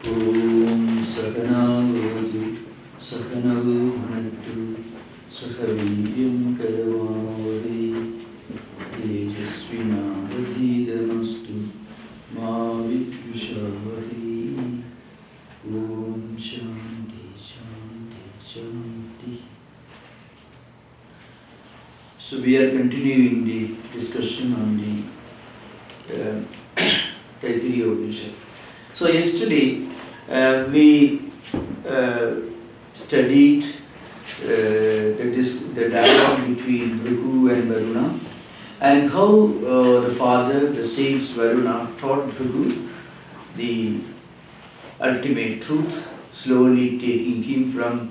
Om Saganavadu Sakanavu Hanatu Sakavidyam Karavavadi Tejasvinavadidamastu Mavidvishavadi. Om Shanti Shanti Shanti. So we are continuing the discussion on the Taittiriya Upanishad. So yesterday we studied the dialogue between Bhrigu and Varuna, and how the father, the sages Varuna, taught Bhrigu the ultimate truth, slowly taking him from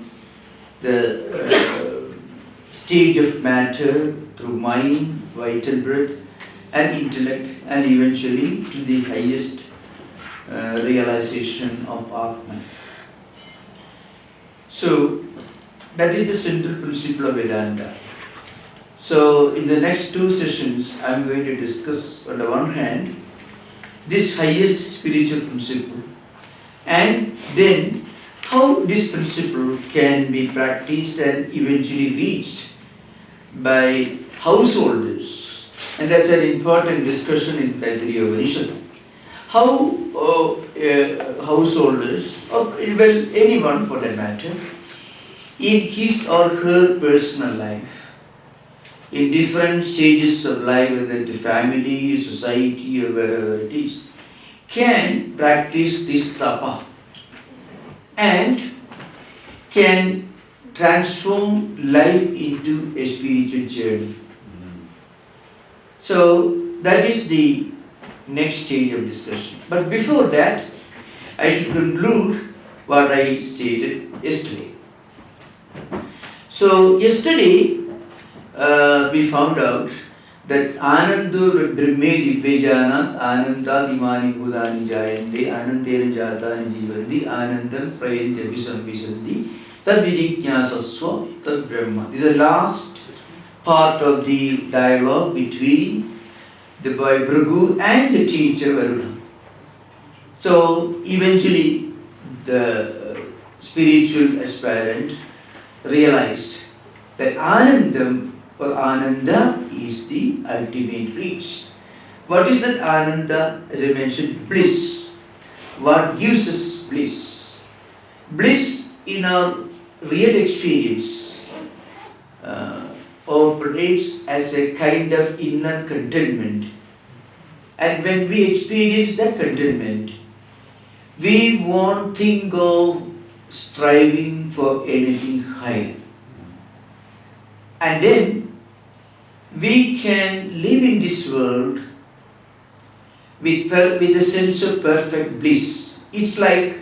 the stage of matter through mind, vital breath and intellect, and eventually to the highest realization of Atman. So that is the central principle of Vedanta. So in the next two sessions I am going to discuss, on the one hand, this highest spiritual principle, and then how this principle can be practiced and eventually reached by householders. And that's an important discussion in Taittiriya Upanishad. How householders, or well, anyone for that matter, in his or her personal life, in different stages of life, whether it's family, society, or wherever it is, can practice this tapa and can transform life into a spiritual journey. So that is the next stage of discussion. But before that, I should conclude what I stated yesterday. So yesterday we found out that Ananda Brahme Divyajana Ananda Dimani Budani Jayante Anandena Jatani Jivandi Anandam Prayante Visambisandi Tad Vijijñāsasva Tad Brahma. This is the last part of the dialogue between the boy Bhrigu and the teacher Varuna. So eventually the spiritual aspirant realized that Anandam or Ananda is the ultimate reach. What is that Ananda? As I mentioned, bliss. What gives us bliss? Bliss in our real experience operates as a kind of inner contentment. And when we experience that contentment, we won't think of striving for anything higher. And then we can live in this world with a sense of perfect bliss. It's like,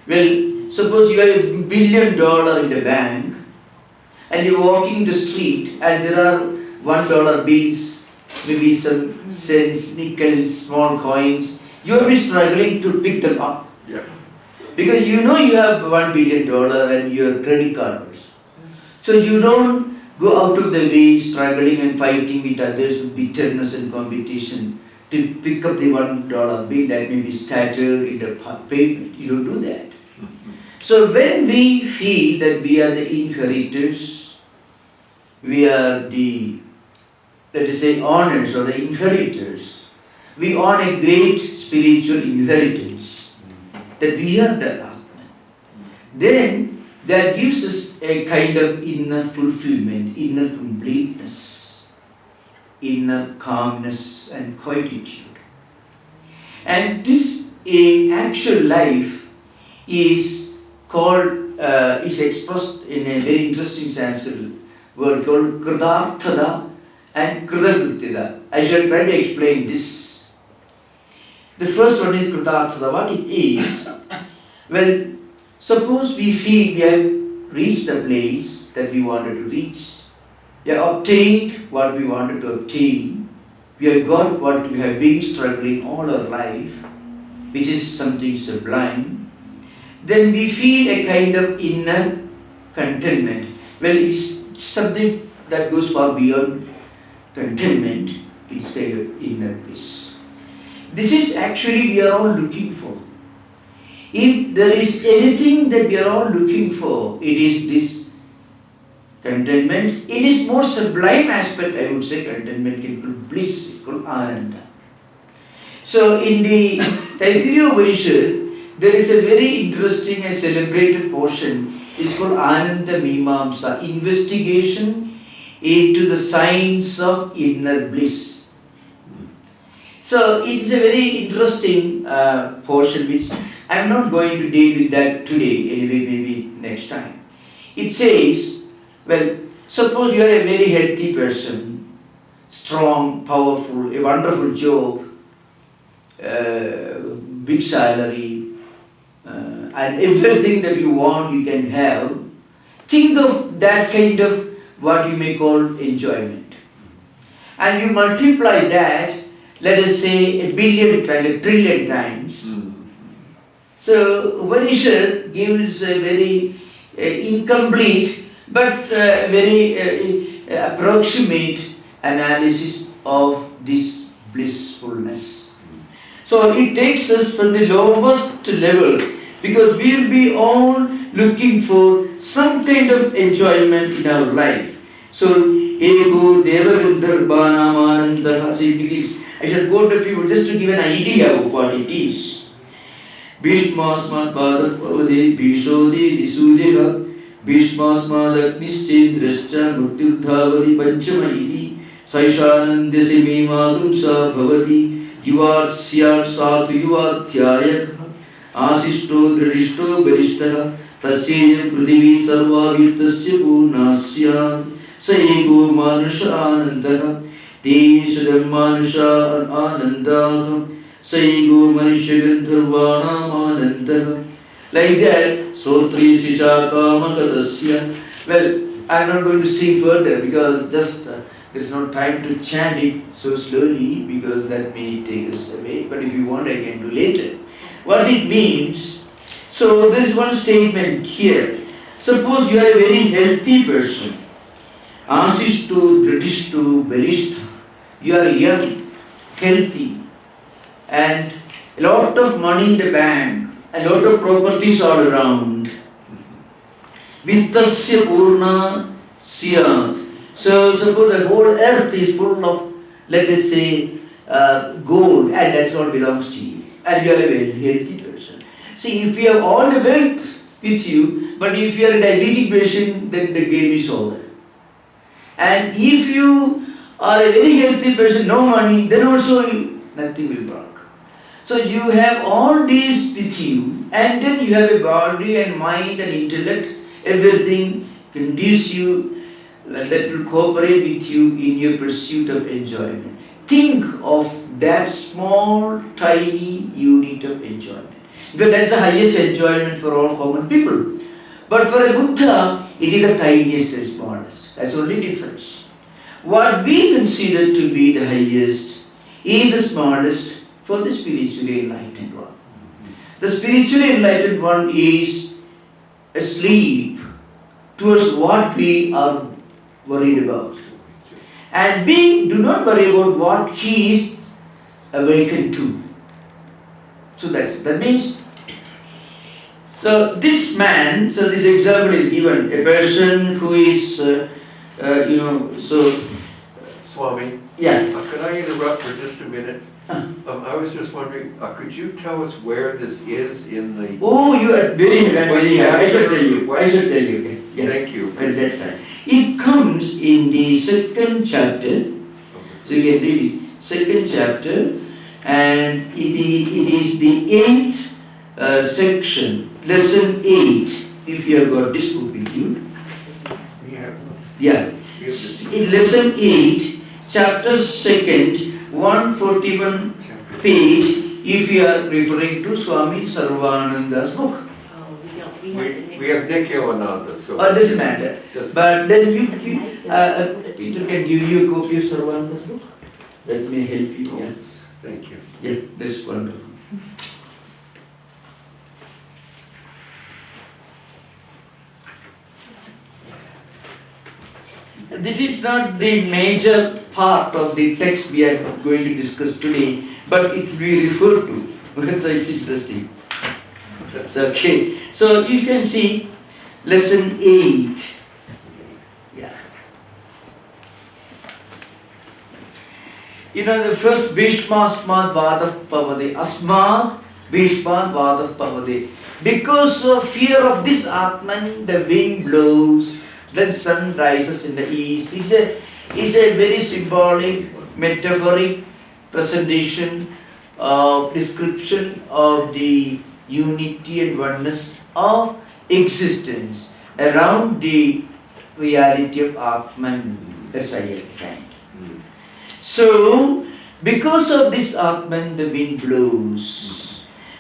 well, suppose you have $1 billion in the bank and you're walking the street and there are $1 bills, maybe some cents, nickels, small coins. You'll be struggling to pick them up. Yeah. Because you know you have $1 billion and your credit card also. So you don't go out of the way struggling and fighting with others with bitterness and competition to pick up the $1 bill that may be scattered in the pavement. You don't do that. So when we feel that we are the inheritors, we are the, let us say, owners or the inheritors, we own a great spiritual inheritance, that we are the Atman. Then that gives us a kind of inner fulfillment, inner completeness, inner calmness and quietude. And this in actual life is called, is expressed in a very interesting Sanskrit word called Kritarthada and Kritagritida. I shall try to explain this. The first one is Kritarthada. What it is? Well, suppose we feel we have reached the place that we wanted to reach. We have obtained what we wanted to obtain. We have got what we have been struggling all our life, which is something sublime. Then we feel a kind of inner contentment. Well, it's something that goes far beyond contentment. It's kind of inner bliss. This is actually we are all looking for. If there is anything that we are all looking for, it is this contentment. In its more sublime aspect, I would say contentment can called bliss, called Ananda. So in the Taittiriya Upanishad, there is a very interesting and celebrated portion. It's called Ananda Mimamsa, investigation into the science of inner bliss. So it is a very interesting portion which I am not going to deal with that today, anyway, maybe next time. It says, well, suppose you are a very healthy person, strong, powerful, a wonderful job, big salary, and everything that you want you can have. Think of that kind of what you may call enjoyment. And you multiply that, let us say, 1 billion times, 1 trillion times. So Upanishad gives a very incomplete but very approximate analysis of this blissfulness. So it takes us from the lowest level, because we will be all looking for some kind of enjoyment in our life. So, Ego Devagandharbanam. I shall quote a few just to give an idea of what it is. Bhishmasmat Bharat Pavade Bhishodi Disudeha Bhishmasmat Agniscendrascha Murtirdhavadi Panchama Iti Saishanandya Semimagam Sa Bhavati Yuvat Syat Satu Yuvat Thyaya Asisto Dridishto Barishtaha Tasya Prithivi Sarva Virtasya Purnasya Sa Ego Manusha Anandaha Te Sudhammanusha Anandaha Sa Ego Manusha Gandharvana Anandaha. Like that, Sotri Sichaka Makatasya. Well, I am not going to sing further because just there is no time to chant it so slowly, because that may take us away. But if you want, I can do later. What it means, so there is one statement here. Suppose you are a very healthy person, Asistu, Dridishtu, Balishta, you are young, healthy, and a lot of money in the bank, a lot of properties all around. Vittasya Purna Syat. So suppose the whole earth is full of, let us say, gold, and that's what belongs to you. And you are a very healthy person. See, if you have all the wealth with you, but if you are a diabetic patient, then the game is over. And if you are a very healthy person, no money, then also nothing will work. So you have all these with you, and then you have a body and mind and intellect, everything conducive that will cooperate with you in your pursuit of enjoyment. Think of that small, tiny unit of enjoyment. Because that's the highest enjoyment for all common people. But for a Buddha, it is the tiniest and smallest. That's the only difference. What we consider to be the highest is the smallest for the spiritually enlightened one. The spiritually enlightened one is asleep towards what we are worried about. And we do not worry about what he is awakened to. So that means, so this man, so this example is given, a person who is, Swami, yeah. Could I interrupt for just a minute? I was just wondering, could you tell us where this is in the... Oh, you are very happy. I shall tell you. Okay. Yeah. Thank you. Well, that's right. It comes in the second chapter. So you can read it. Second chapter, and it is the 8th section, lesson 8. If you have got this book with you. Yeah. In lesson 8, chapter 2nd, 141 page, if you are referring to Swami Sarvananda's book. We have Nikhil Ananda. So Or doesn't matter. But then Peter can give you a copy of Sarvananda's book. That may help you. Yeah. Thank you. Yeah, that's wonderful. This is not the major part of the text we are going to discuss today, but it will be referred to. So it's interesting. So, okay. So you can see lesson 8. Yeah. You know the first Bhishma Asmad Vadav Pavade. Asmad Bhishma Vadav Pavade. Because of fear of this Atman, the wind blows, then sun rises in the east. It's a very symbolic, metaphoric presentation of description of the unity and oneness of existence around the reality of Atman. That's higher kind. So, because of this Atman, the wind blows.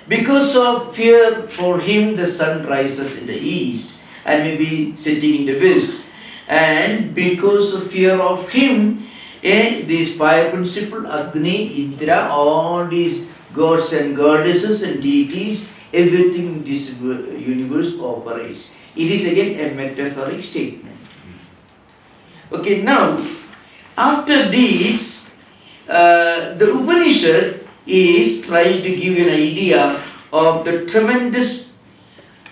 Because of fear for him, the sun rises in the east and maybe setting in the west. And because of fear of him, this fire principle, Agni, Indra, all these gods and goddesses and deities, everything in this universe operates. It is again a metaphoric statement. Okay, now, after this, the Upanishad is trying to give you an idea of the tremendous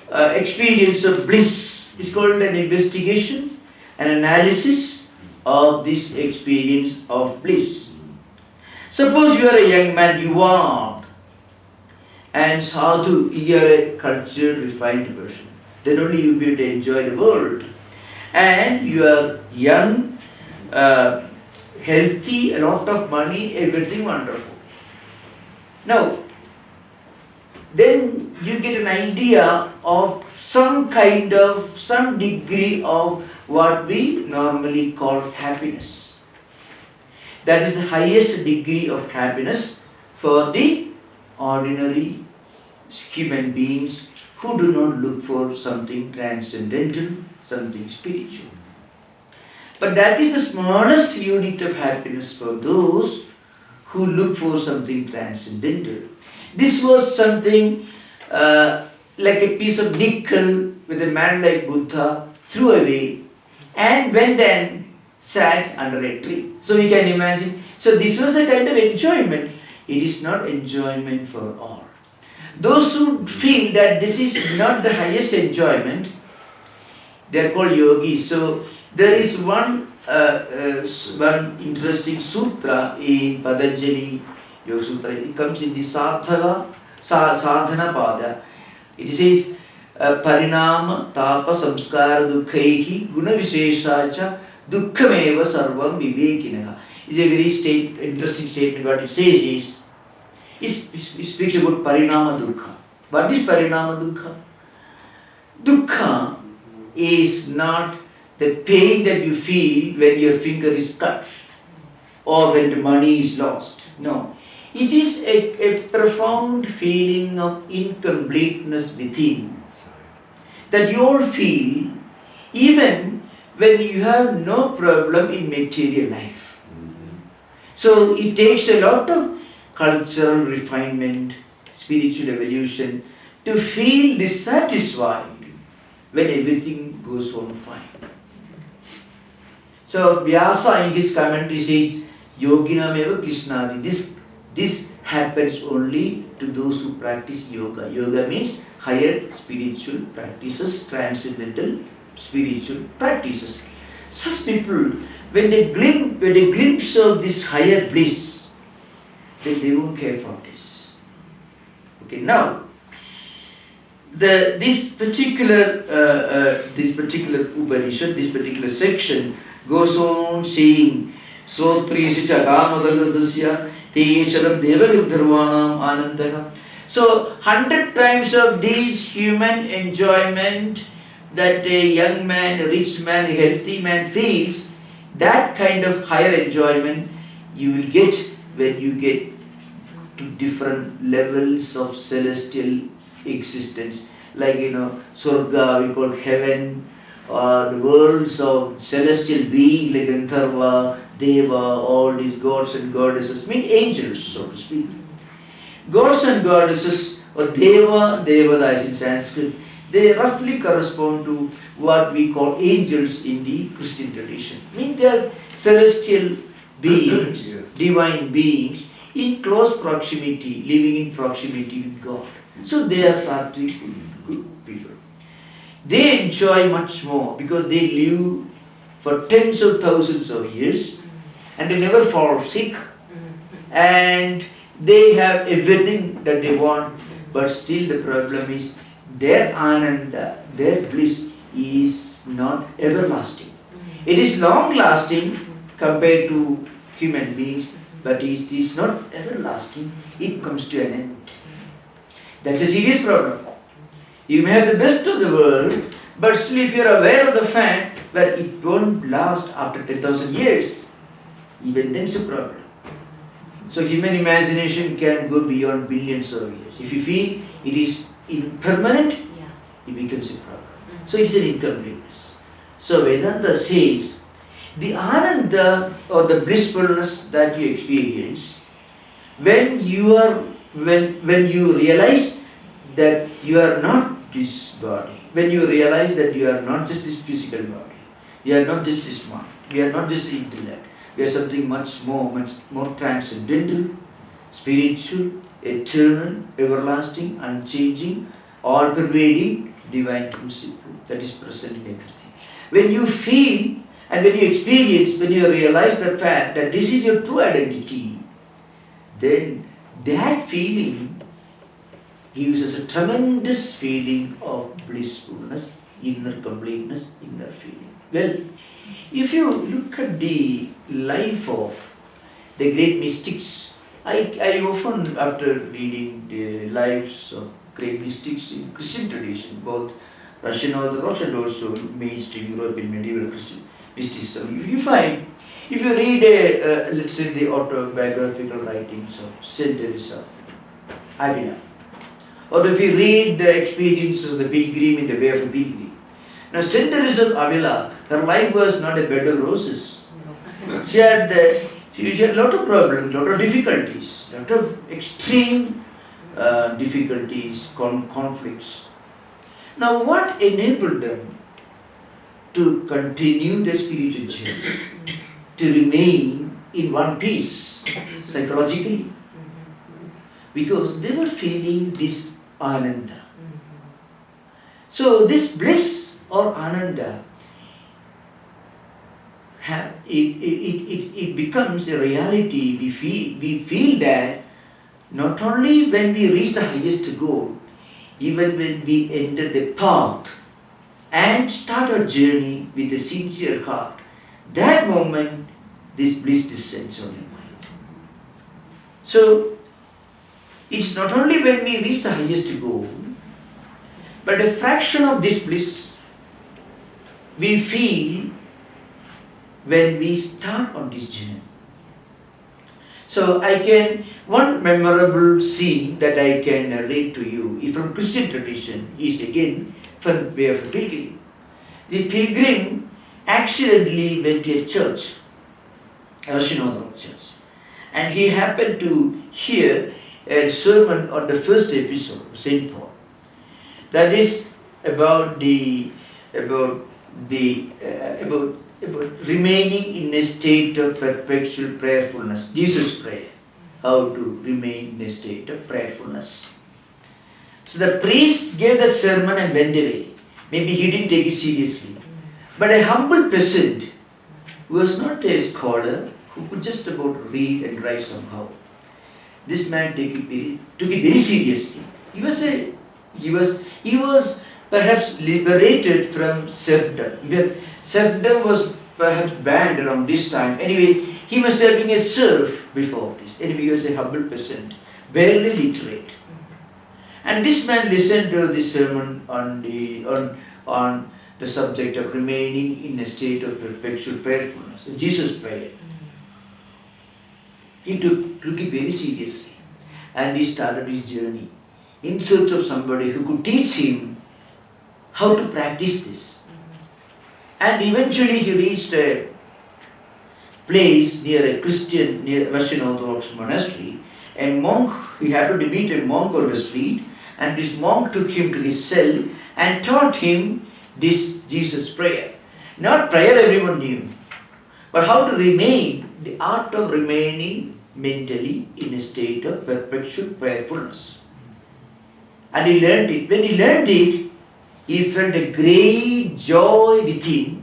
experience of bliss. It's called an investigation, an analysis of this experience of bliss. Suppose you are a young man, you are, and sadhu, you are a cultured, refined person. Then only you will be able to enjoy the world. And you are young, healthy, a lot of money, everything wonderful. Now, then you get an idea of some degree of what we normally call happiness. That is the highest degree of happiness for the ordinary human beings who do not look for something transcendental, something spiritual. But that is the smallest unit of happiness for those who look for something transcendental. This was something like a piece of nickel with a man like Buddha threw away and went and sat under a tree. So you can imagine. So this was a kind of enjoyment. It is not enjoyment for all. Those who feel that this is not the highest enjoyment, they are called yogis. So there is one interesting sutra in Patanjali Yoga Sutra. It comes in the Sadhana Pada. It says, Parinama Tapa Samskara Dukkaihi Guna Visheshacha Dukkhameva Sarvam Vivekinaha. It's a very interesting statement. What it says is, it speaks about Parinama Dukkha. What is Parinama Dukkha? Dukkha is not the pain that you feel when your finger is cut or when the money is lost. No. It is a profound feeling of incompleteness within that you all feel even when you have no problem in material life. So it takes a lot of cultural refinement, spiritual evolution to feel dissatisfied when everything goes on fine. So Vyasa in his commentary says, Yoginam eva Krishnadi. This happens only to those who practice yoga. Yoga means higher spiritual practices, transcendental spiritual practices. Such people, when they glimpse of this higher bliss, then they won't care for this. Okay, now this particular Upanishad, this particular section goes on saying, Srotriyasya Kamadagardasya Teshadam Devagirudharvanam Ananda. So 100 times of this human enjoyment that a young man, a rich man, a healthy man feels, that kind of higher enjoyment you will get when you get to different levels of celestial existence. Like, Surga, we call heaven, or the worlds of celestial beings like Gandharva, Deva, all these gods and goddesses, mean angels, so to speak. Gods and goddesses, or Deva, Devadas in Sanskrit, they roughly correspond to what we call angels in the Christian tradition. Mean they are celestial beings, divine beings, in close proximity, living in proximity with God. So they are sattvic, good people. They enjoy much more because they live for tens of thousands of years and they never fall sick and they have everything that they want, but still the problem is their Ananda, their bliss is not everlasting. It is long lasting compared to human beings, but it is not everlasting. It comes to an end. That's a serious problem. You may have the best of the world, but still if you are aware of the fact that it won't last after 10,000 years, even then it's a problem. So human imagination can go beyond billions of years. If you feel it is impermanent, it becomes a problem. So it's an incompleteness. So Vedanta says, the Ananda or the blissfulness that you experience, when you realize that you are not this body, when you realize that you are not just this physical body, you are not just this mind, you are not just intellect, you are something much more transcendental, spiritual, eternal, everlasting, unchanging, all-pervading, divine principle that is present in everything. When you feel and when you experience, when you realize the fact that this is your true identity, then that feeling gives us a tremendous feeling of blissfulness, inner completeness, inner feeling. Well, if you look at the life of the great mystics, I often, after reading the lives of great mystics in Christian tradition, both Russian Orthodox and also mainstream European medieval Christian mysticism, you find, if you read, let's say, the autobiographical writings of Saint Teresa Avila, or if you read the experiences of the Pilgrim in the way of a pilgrim. Now, Saint Teresa Avila, her life was not a bed of roses. She had a lot of problems, a lot of difficulties, a lot of extreme difficulties, conflicts. Now, what enabled them to continue their spiritual journey, to remain in one piece psychologically? Because they were feeling this Ananda. So this bliss or Ananda, it becomes a reality. We feel that not only when we reach the highest goal, even when we enter the path and start our journey with a sincere heart, that moment this bliss descends on your mind. So it's not only when we reach the highest goal, but a fraction of this bliss we feel when we start on this journey. So one memorable scene that I can narrate to you is from Christian tradition, is again from way of a pilgrim. The pilgrim accidentally went to a church, a Russian Orthodox church, and he happened to hear a sermon on the first episode of St. Paul. That is about remaining in a state of perpetual prayerfulness. Jesus' prayer, how to remain in a state of prayerfulness. So the priest gave the sermon and went away. Maybe he didn't take it seriously. But a humble peasant who was not a scholar, who could just about read and write somehow, this man took it very seriously. He was perhaps liberated from serfdom. Serfdom was perhaps banned around this time. Anyway, he must have been a serf before this. Anyway, he was a humble peasant, barely literate. And this man listened to this sermon on the subject of remaining in a state of perpetual prayerfulness, Jesus' prayer. He took it very seriously, and he started his journey in search of somebody who could teach him how to practice this. And eventually he reached a place near a Russian Orthodox monastery. A monk, he happened to meet a monk on the street, and this monk took him to his cell and taught him this Jesus prayer. Not prayer everyone knew, but how to remain, the art of remaining mentally in a state of perpetual prayerfulness. And he learned it. When he learned it, he felt a great joy within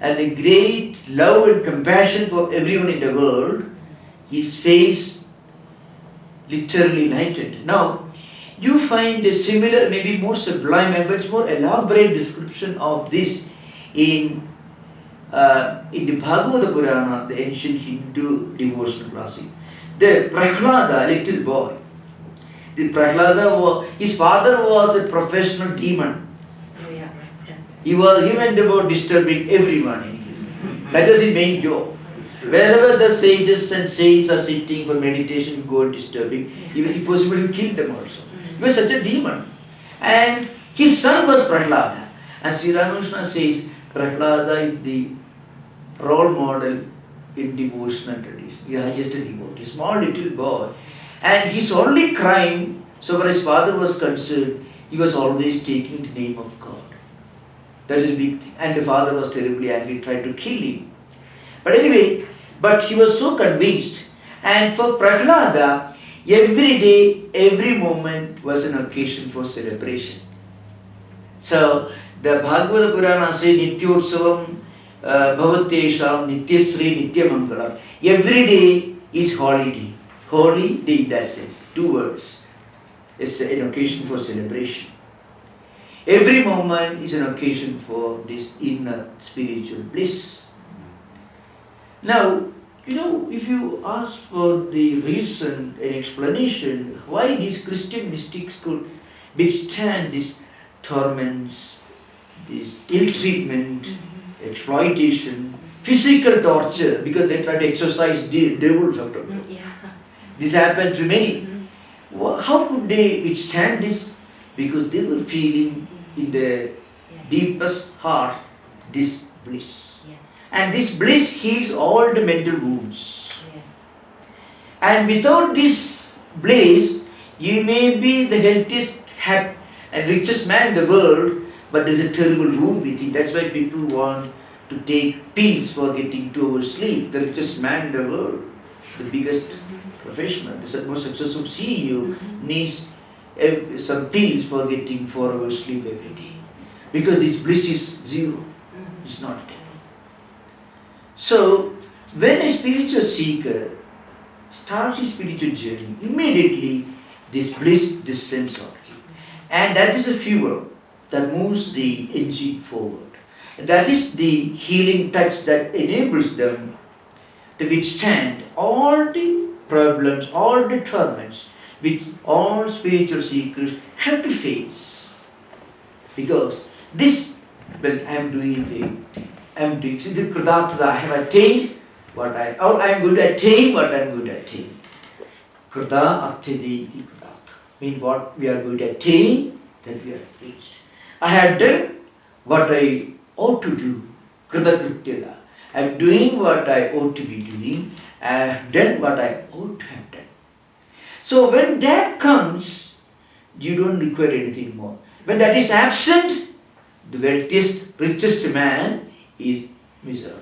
and a great love and compassion for everyone in the world. His face literally lightened. Now, you find a similar, maybe more sublime and much more elaborate description of this in the Bhagavata Purana, the ancient Hindu devotional classic. The Prahlada, little boy, the Prahlada, his father was a professional demon. Oh, yeah. He went about disturbing everyone in his. That was his main job. Wherever the sages and saints are sitting for meditation, go and disturbing. Even if possible, you kill them also. He was such a demon. And his son was Prahlada. And Sri Ramakrishna says, Prahlada is the role model in devotional tradition, the highest devotee, small little boy. And his only crime, so far as his father was concerned, he was always taking the name of God. That is a big thing. And the father was terribly angry, tried to kill him. But anyway, but he was so convinced. And for Prahlada, every day, every moment was an occasion for celebration. So, the Bhagavata Purana says, Nityotsavam Bhavatesham Nityasri Nityamangalam. Every day is holiday. Holy day in that sense. 2 words. It's an occasion for celebration. Every moment is an occasion for this inner spiritual bliss. Now, if you ask for the reason and explanation why these Christian mystics could withstand these torments, this ill treatment, exploitation, physical torture, because they try to exorcise devils out of them. Yeah. This happened to many. How could they withstand this? Because they were feeling in their deepest heart this bliss. Yes. And this bliss heals all the mental wounds. Yes. And without this bliss, you may be the healthiest and richest man in the world, but there's a terrible wound within. That's why people want to take pills for getting 2 hours sleep. The richest man in the world, the biggest professional, the most successful CEO needs some pills for getting 4 hours sleep every day. Because this bliss is zero. It's not there. So, when a spiritual seeker starts his spiritual journey, immediately this bliss descends on him. And that is a fuel that moves the engine forward. And that is the healing touch that enables them to withstand all the problems, all the torments which all spiritual seekers have to face. Because this, well, I am doing, see the Kridartha, I have attained what I am going to attain what I am going to attain. Krita Arthede iti Kridartha. Means what we are going to attain, that we are reached. I have done what I ought to do. Krita Krityada. I am doing what I ought to be doing. I have done what I ought to have done. So when that comes, you don't require anything more. When that is absent, the wealthiest, richest man is miserable.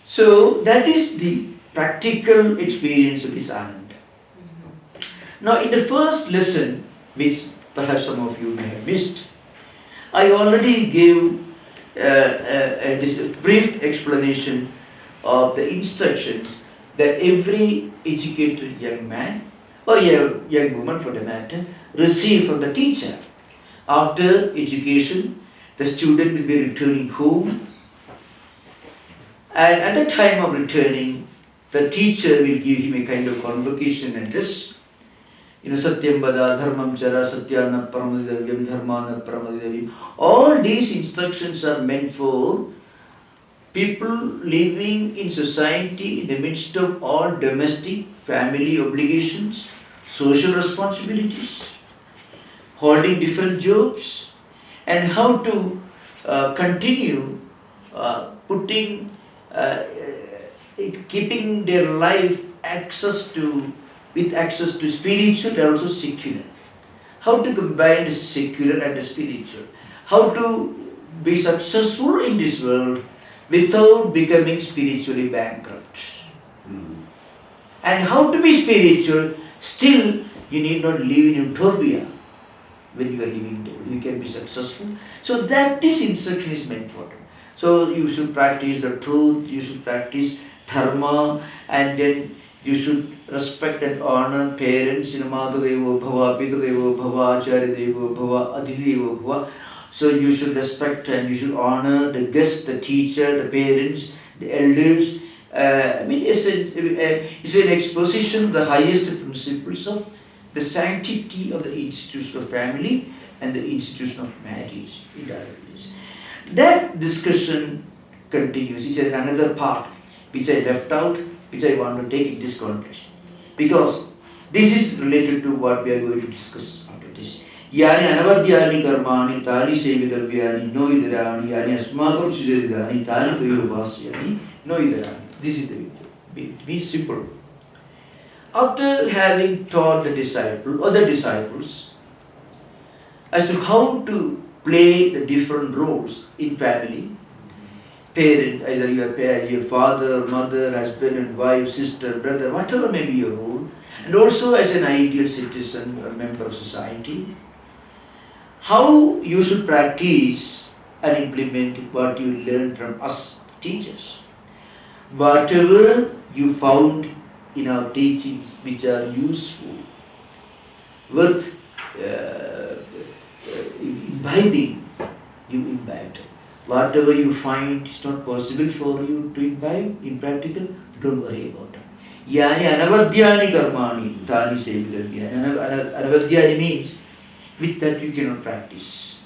So that is the practical experience of this Ananda. Now in the first lesson, which perhaps some of you may have missed, I already gave a brief explanation of the instructions that every educated young man or young woman for the matter receive from the teacher. After education, the student will be returning home, and at the time of returning, the teacher will give him a kind of convocation address. Satyam Vada, Dharmam Chara, Satyana Paramadidavyam, Dharmana Paramadidavyam. All these instructions are meant for people living in society in the midst of all domestic, family obligations, social responsibilities, holding different jobs, and how to continue keeping their life with access to spiritual and also secular. How to combine the secular and the spiritual. How to be successful in this world without becoming spiritually bankrupt. And how to be spiritual, still you need not live in utopia. when you are living, you can be successful. So that this instruction is meant for them. So you should practice the truth, you should practice dharma, and then you should respect and honor parents, Matadevo Bhava, Pitadevo Bhava, Acharyadevo Bhava, Adidevo Bhava. So you should respect and you should honor the guest, the teacher, the parents, the elders. It's an exposition of the highest principles of the sanctity of the institution of family and the institution of marriage. That discussion continues. It's another part which I left out, which I want to take in this context. Because this is related to what we are going to discuss after this. Yani anavadhyani karmani tani sevidavyani no idarani yani asmakam sujaridani tani tuyuvasyani no idarani. This is be simple. After having taught the disciples as to how to play the different roles in family, parent, either your father, mother, husband and wife, sister, brother, whatever may be your role, and also as an ideal citizen or member of society, how you should practice and implement what you learn from us teachers. Whatever you found in our teachings which are useful, worth imbibing, you imbibe. Whatever you find is not possible for you to imbibe in practical, don't worry about it. Yani anavadhyani karmani tani sevidavyani. Anavadhyani means with that you cannot practice,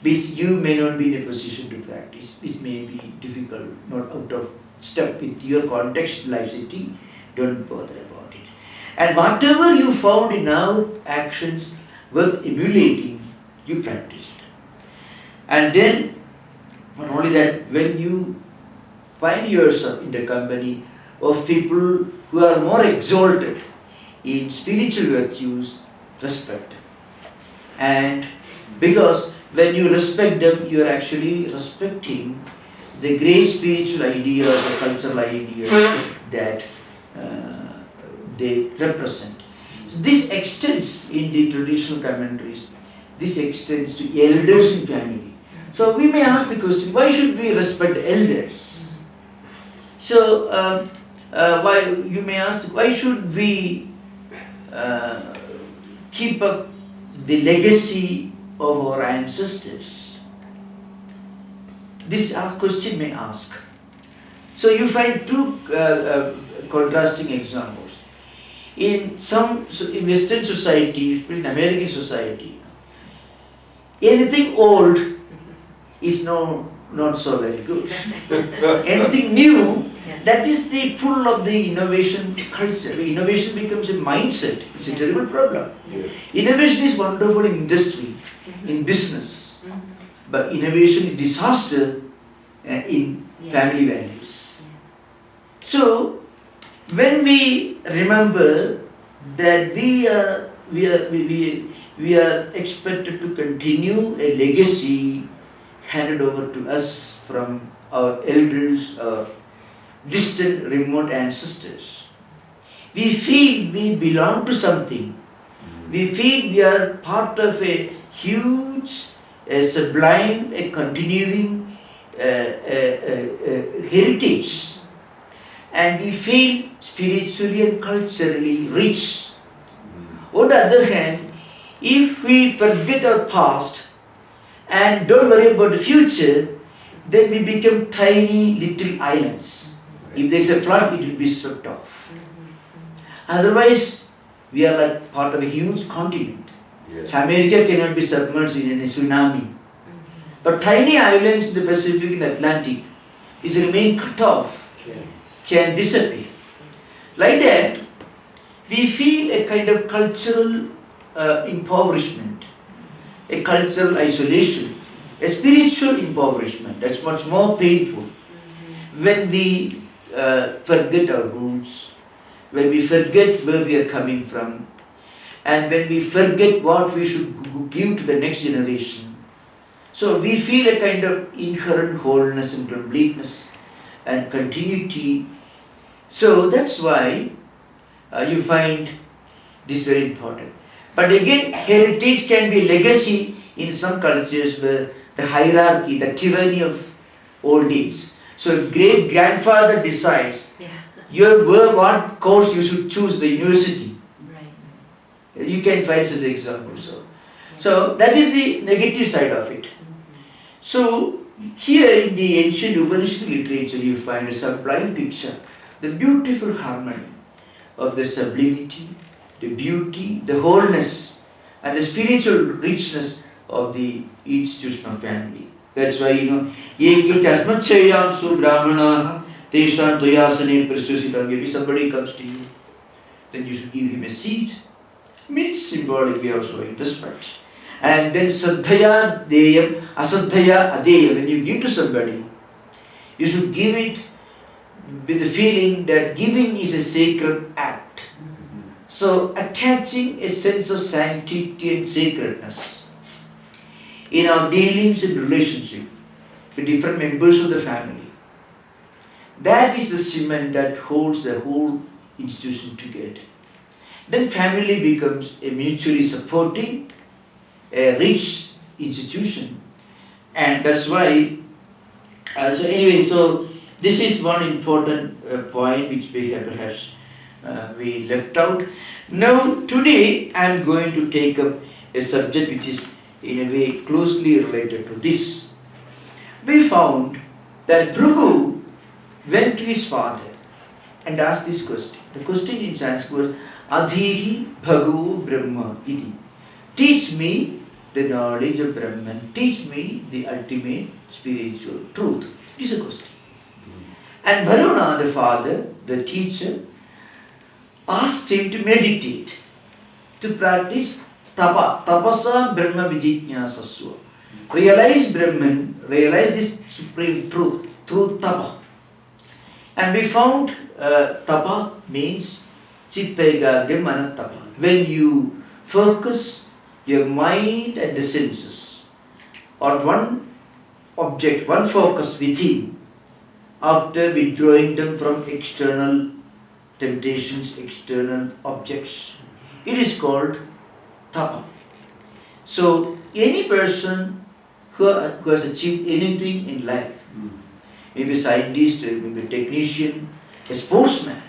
which you may not be in a position to practice, which may be difficult, not out of step with your context, life setting, don't bother about it. And whatever you found in our actions worth emulating, you practiced. And then, not only that, when you find yourself in the company of people who are more exalted in spiritual virtues, respect them. And because when you respect them, you are actually respecting the great spiritual ideas or cultural ideas that they represent. So this extends in the traditional commentaries, this extends to elders in family. So we may ask the question, why should we respect elders? So why you may ask, why should we keep up the legacy of our ancestors? This question may ask. So you find two contrasting examples. In Western society, in American society, anything old is not so very good. Anything new, that is the pull of the innovation culture. Innovation becomes a mindset. It's a terrible problem. Innovation is wonderful in industry, in business, but innovation is disaster in family values. So, when we remember that we are expected to continue a legacy handed over to us from our elders, our distant, remote ancestors, we feel we belong to something. We feel we are part of a huge, sublime, a continuing heritage. And we feel spiritually and culturally rich. On the other hand, if we forget our past and don't worry about the future, then we become tiny little islands. If there is a flood, it will be swept off. Otherwise, we are like part of a huge continent. Yes. America cannot be submerged in a tsunami. But tiny islands in the Pacific and Atlantic is remain cut off, can disappear. Like that, we feel a kind of cultural impoverishment, a cultural isolation, a spiritual impoverishment that's much more painful when we forget our roots, when we forget where we are coming from, and when we forget what we should give to the next generation. So we feel a kind of inherent wholeness and completeness and continuity. So that's why you find this very important. But again, heritage can be legacy in some cultures where the hierarchy, the tyranny of old age. So if great grandfather decides, what course you should choose, the university. Right. You can find such examples. So that is the negative side of it. So here in the ancient Upanishad literature you find a sublime picture, the beautiful harmony of the sublimity, the beauty, the wholeness and the spiritual richness of the institution of family. That's why Eke tasmachayam su brahmanaha teshan toyasane prasushitam. If somebody comes to you, then you should give him a seat. Means symbolically also showing respect. And then saddhaya deyam, asaddhaya adeyam. When you give to somebody, you should give it with the feeling that giving is a sacred act. So attaching a sense of sanctity and sacredness in our dealings and relationship with different members of the family. That is the cement that holds the whole institution together. Then family becomes a mutually supporting, a rich institution. And that's why, so this is one important point which we have perhaps we left out. Now today I am going to take up a subject which is in a way closely related to this. We found that Bhrigu went to his father and asked this question. The question in Sanskrit was Adhihi Bhagu Brahma Iti. Teach me the knowledge of Brahman. Teach me the ultimate spiritual truth. This is a question. And Varuna, the father, the teacher, asked him to meditate, to practice Tapa, Tapasa Brahma Vijijñāsasva. Realize Brahman, realize this supreme truth through Tapa. And we found Tapa means Chitta Ekagraṁ Manatapa. When you focus your mind and the senses on one object, one focus within, after withdrawing them from external temptations, external objects, it is called Tapa. So any person who has achieved anything in life, maybe a scientist, maybe a technician, a sportsman.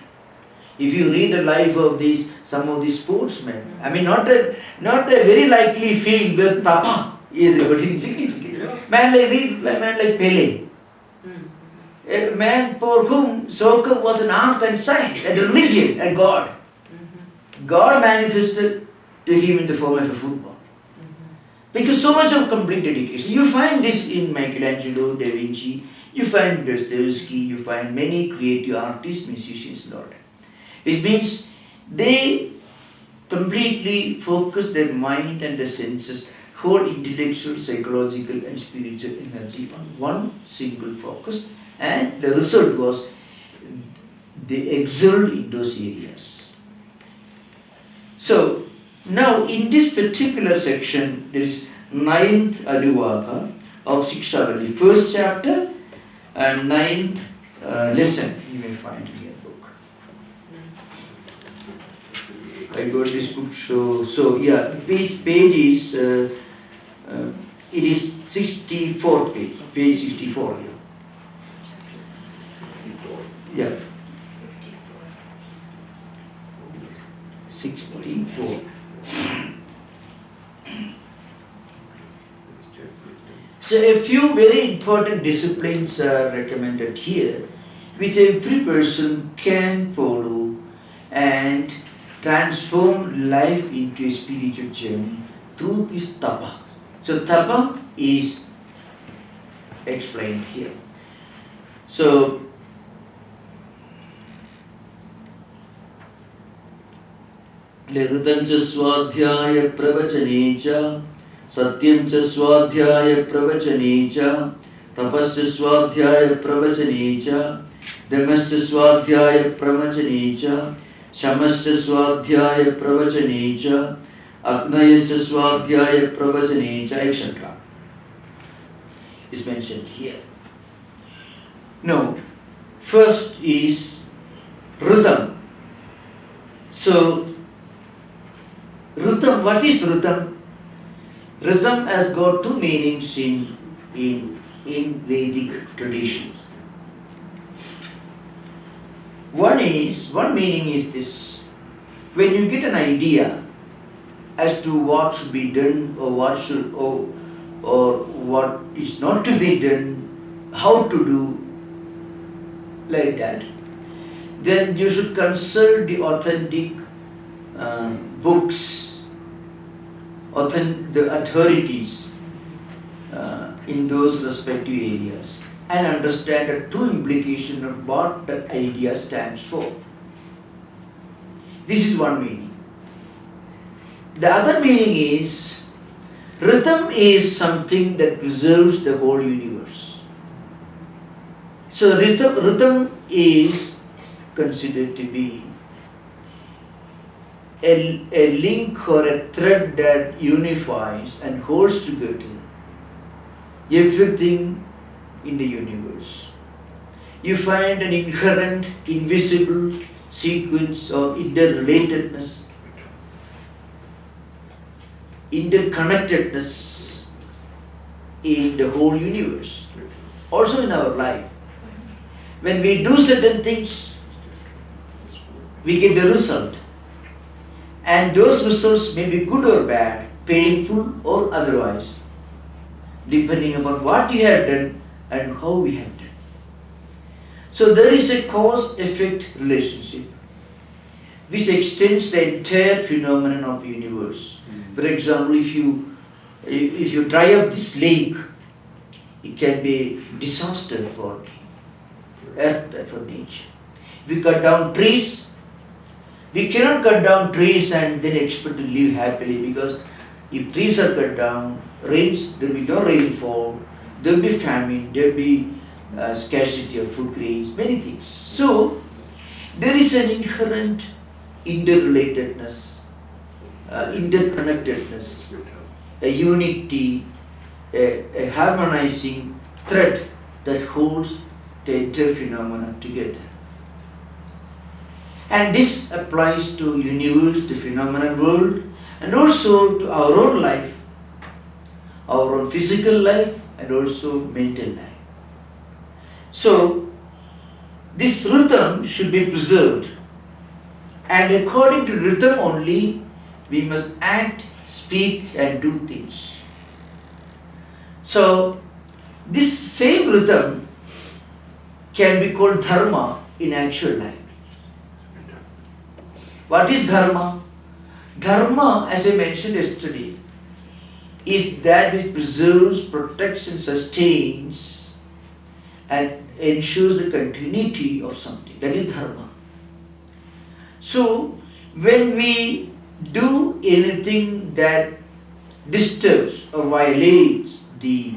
If you read the life of some of these sportsmen, I mean not a very likely field where Tapa is very insignificant. Man like Pele. A man for whom soccer was an art and science, and religion and God. God manifested to him in the form of a football. Because so much of complete dedication. You find this in Michelangelo, Da Vinci, you find Dostoevsky, you find many creative artists, musicians, and all that. It means they completely focus their mind and their senses, whole intellectual, psychological and spiritual energy on one single focus, and the result was they excelled in those areas. So now in this particular section there is 9th Adivaka of Shikshavali, first chapter and 9th lesson you may find in your book. I got this book, so yeah, page is it is 64th page 64. Yeah. 64. So a few very important disciplines are recommended here, which every person can follow and transform life into a spiritual journey through this Tapa. So Tapa is explained here. So Legutancha Swadhyaya Pravachanecha Satyancha Swadhyaya Pravachanecha Tapascha Swadhyaya Pravachanecha Dhamascha Swadhyaya Pravachanecha Shamascha Swadhyaya Pravachanecha Agnayascha Swadhyaya Pravachanecha, etc. is mentioned here. No, first is Rhythm. So Ritam, what is Ritam? Ritam has got two meanings in Vedic tradition. One meaning is this: when you get an idea as to what should be done or what is not to be done, how to do, like that, then you should consult the authentic books, the authorities in those respective areas, and understand the true implication of what that idea stands for. This is one meaning. The other meaning is, rhythm is something that preserves the whole universe. So rhythm is considered to be a link or a thread that unifies and holds together everything in the universe. You find an inherent, invisible sequence of interrelatedness, interconnectedness in the whole universe, also in our life. When we do certain things, we get the result. And those results may be good or bad, painful or otherwise, depending upon what we have done and how we have done. So there is a cause-effect relationship which extends the entire phenomenon of the universe. For example, if you dry up this lake, it can be a disaster for earth and for nature. If we cut down trees, we cannot cut down trees and then expect to live happily, because if trees are cut down, there will be no rainfall, there will be famine, there will be scarcity of food grains, many things. So there is an inherent interrelatedness, interconnectedness, a unity, a harmonizing thread that holds the entire phenomena together. And this applies to universe, the phenomenal world, and also to our own life, our own physical life, and also mental life. So this rhythm should be preserved, and according to rhythm only we must act, speak, and do things. So this same rhythm can be called dharma in actual life. What is dharma? Dharma, as I mentioned yesterday, is that which preserves, protects, and sustains and ensures the continuity of something. That is dharma. So when we do anything that disturbs or violates the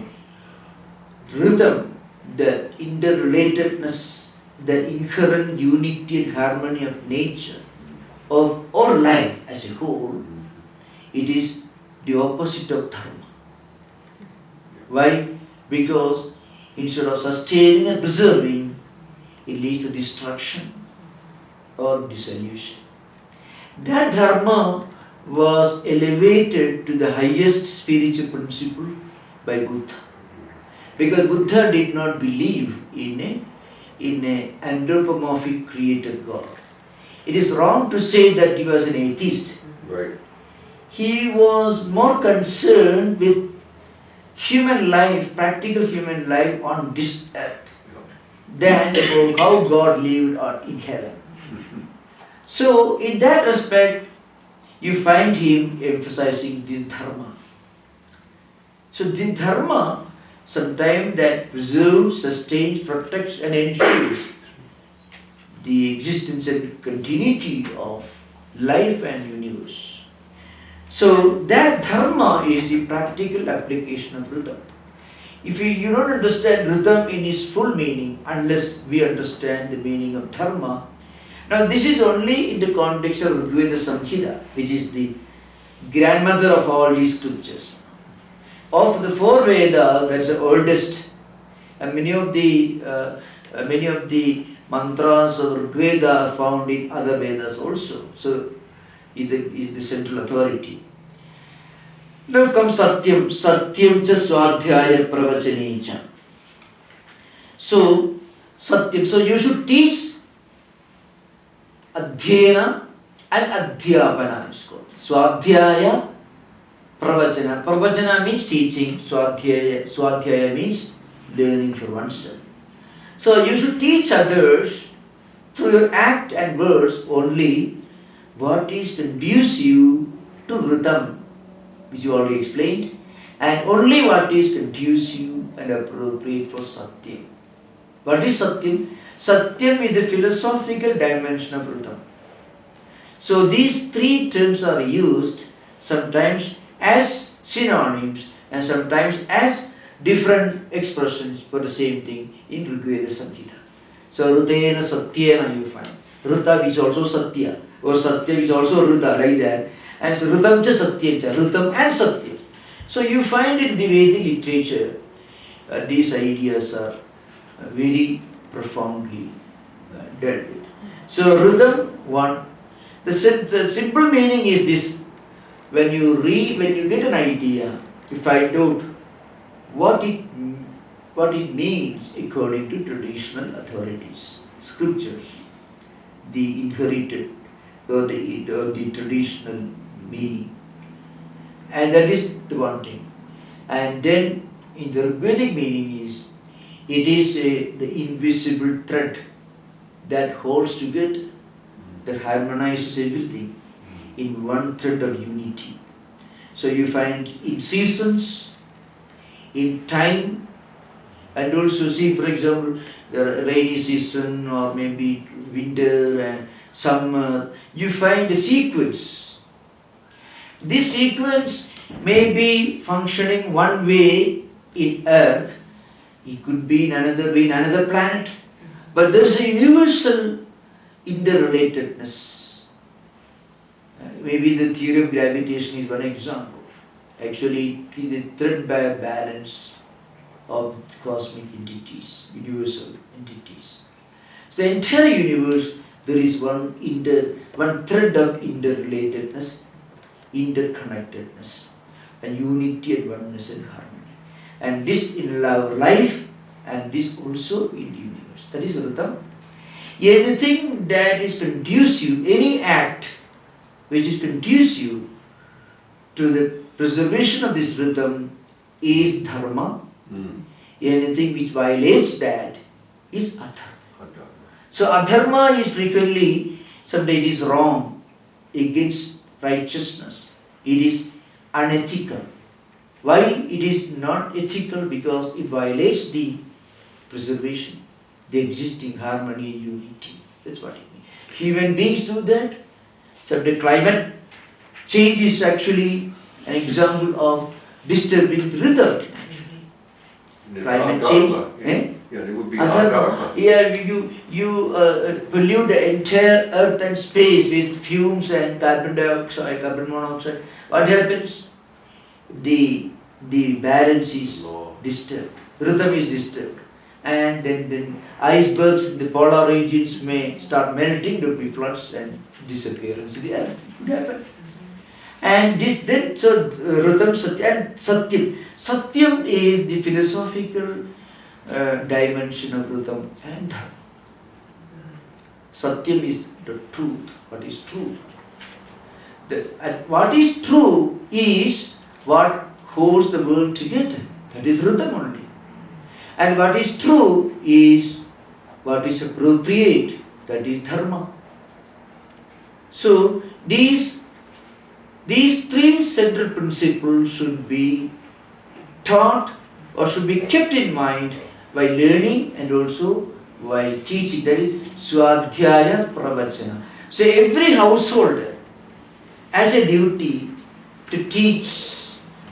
rhythm, the interrelatedness, the inherent unity and harmony of nature, of our life as a whole, it is the opposite of dharma. Why? Because instead of sustaining and preserving, it leads to destruction or dissolution. That dharma was elevated to the highest spiritual principle by Buddha. Because Buddha did not believe in an anthropomorphic creator God. It is wrong to say that he was an atheist. Right. He was more concerned with human life, practical human life on this earth, than about how God lived in heaven. So in that aspect, you find him emphasizing this dharma. So this dharma, sometimes that preserves, sustains, protects, and ensures the existence and continuity of life and universe. So that dharma is the practical application of rhythm. If you don't understand rhythm in its full meaning, unless we understand the meaning of dharma, now this is only in the context of Rigveda Samhita, which is the grandmother of all these scriptures. Of the four Vedas, that's the oldest, and many of the mantras of Rigveda are found in other Vedas also. So is the central authority. Now comes Satyam. Satyam cha Swadhyaya Pravachane cha. So, Satyam. So you should teach Adhyena and Adhyapana is called. Swadhyaya Pravachana. Pravachana means teaching. Swadhyaya means learning for oneself. So you should teach others through your act and words only what is conducive to Ritam, which you already explained, and only what is conducive and appropriate for Satyam. What is Satyam? Satyam is the philosophical dimension of Ritam. So these three terms are used sometimes as synonyms and sometimes as different expressions for the same thing in Rigveda Samhita. So Rutena Satyena you find. Ruta is also Satya, or Satya is also Ruta, like that. And so Rutam cha Satyam cha, Rutam and Satya. So you find in the Vedic literature, these ideas are very profoundly dealt with. So Rutam, one. The simple meaning is this: when you get an idea, you find out what it means according to traditional authorities, scriptures, the inherited or the traditional meaning, and that is the one thing. And then in the Vedic meaning is it is the invisible thread that holds together, that harmonizes everything in one thread of unity. So you find in seasons, in time, and also see, for example, the rainy season or maybe winter and summer, you find a sequence. This sequence may be functioning one way in Earth, it could be in another way in another planet, but there is a universal interrelatedness. Maybe the theory of gravitation is one example. Actually, it is a thread by a balance of cosmic entities, universal entities. So the entire universe, there is one thread of interrelatedness, interconnectedness, and unity and oneness and harmony. And this in our life, and this also in the universe. That is Ritam. Anything that is conducive, any act which is conducive to the preservation of this Ritam is Dharma. Anything which violates that is Adharma. So Adharma is frequently, sometimes it is wrong, against righteousness. It is unethical. Why it is not ethical? Because it violates the preservation, the existing harmony and unity. That's what it means. Human beings do that. So the climate change is actually an example of disturbing the rhythm. Climate change. Yeah, it would be Dharma. Yeah, you pollute the entire earth and space with fumes and carbon dioxide, carbon monoxide. What happens? The balance is disturbed. Rhythm is disturbed. And then icebergs in the polar regions may start melting, there will be floods and disappearance of the earth. It could happen. And Rhythm, Satya and Satyam. Satyam is the philosophical dimension of Rhythm and Dharma. Satyam is the truth, what is true. What is true is what holds the world together. That is Rhythm only. And what is true is what is appropriate. That is Dharma. So these three central principles should be taught or should be kept in mind by learning and also while teaching. That is Swadhyaya Pravachana. So every householder has a duty to teach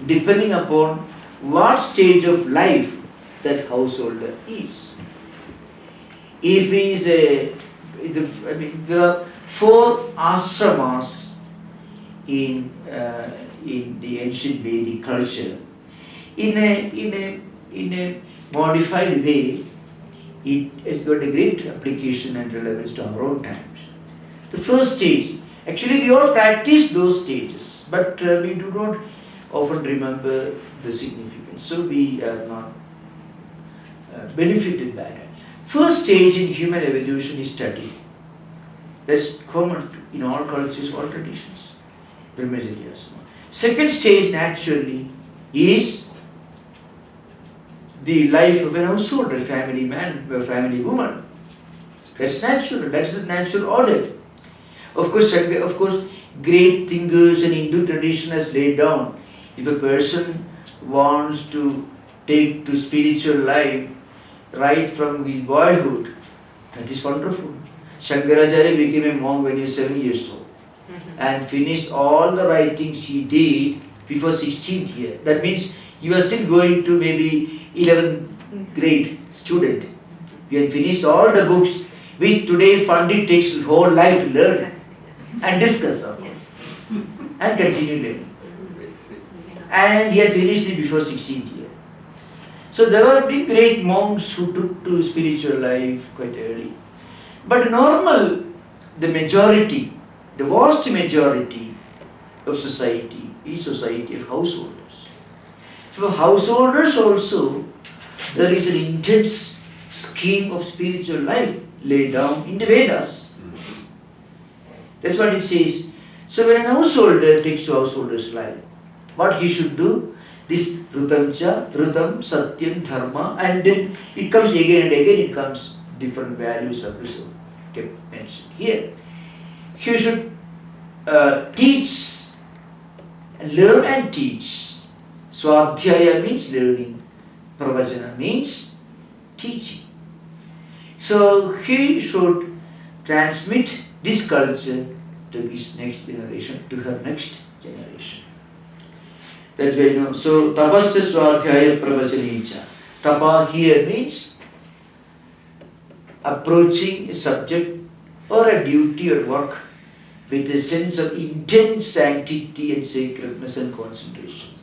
depending upon what stage of life that householder is. If he is there are 4 ashramas in the ancient Vedic culture. In a modified way, it has got a great application and relevance to our own times. The first stage, Actually, we all practice those stages, but we do not often remember the significance. So we are not benefited by that. First stage in human evolution is study. That's common in all cultures, all traditions. Brahmacharya. Second stage, naturally, is the life of an householder, family man, or family woman. That's natural. That's the natural order. Of course, great thinkers and Hindu tradition has laid down. If a person wants to take to spiritual life right from his boyhood, that is wonderful. Shankaracharya became a monk when he was 7 years old and finished all the writings he did before 16th year. That means he was still going to maybe 11th grade student. He had finished all the books which today's Pandit takes his whole life to learn and discuss on and continue learning. And he had finished it before 16th year. So there were big great monks who took to spiritual life quite early. But normal, the majority, the vast majority of society is society of householders. So for householders also, there is an intense scheme of spiritual life laid down in the Vedas. That's what it says. So when a householder takes to householder's life, what he should do? This Rutamcha, Rutam, Satyam, Dharma, and then it comes again and again, it comes different values are also kept mentioned here. He should teach, learn and teach. Swadhyaya means learning, Pravachana means teaching. So he should transmit this culture to his next generation, to her next generation. That's why you know. So tapasya swadhyaya pravachanicha. Tapa here means approaching a subject or a duty or work with a sense of intense sanctity and sacredness and concentration.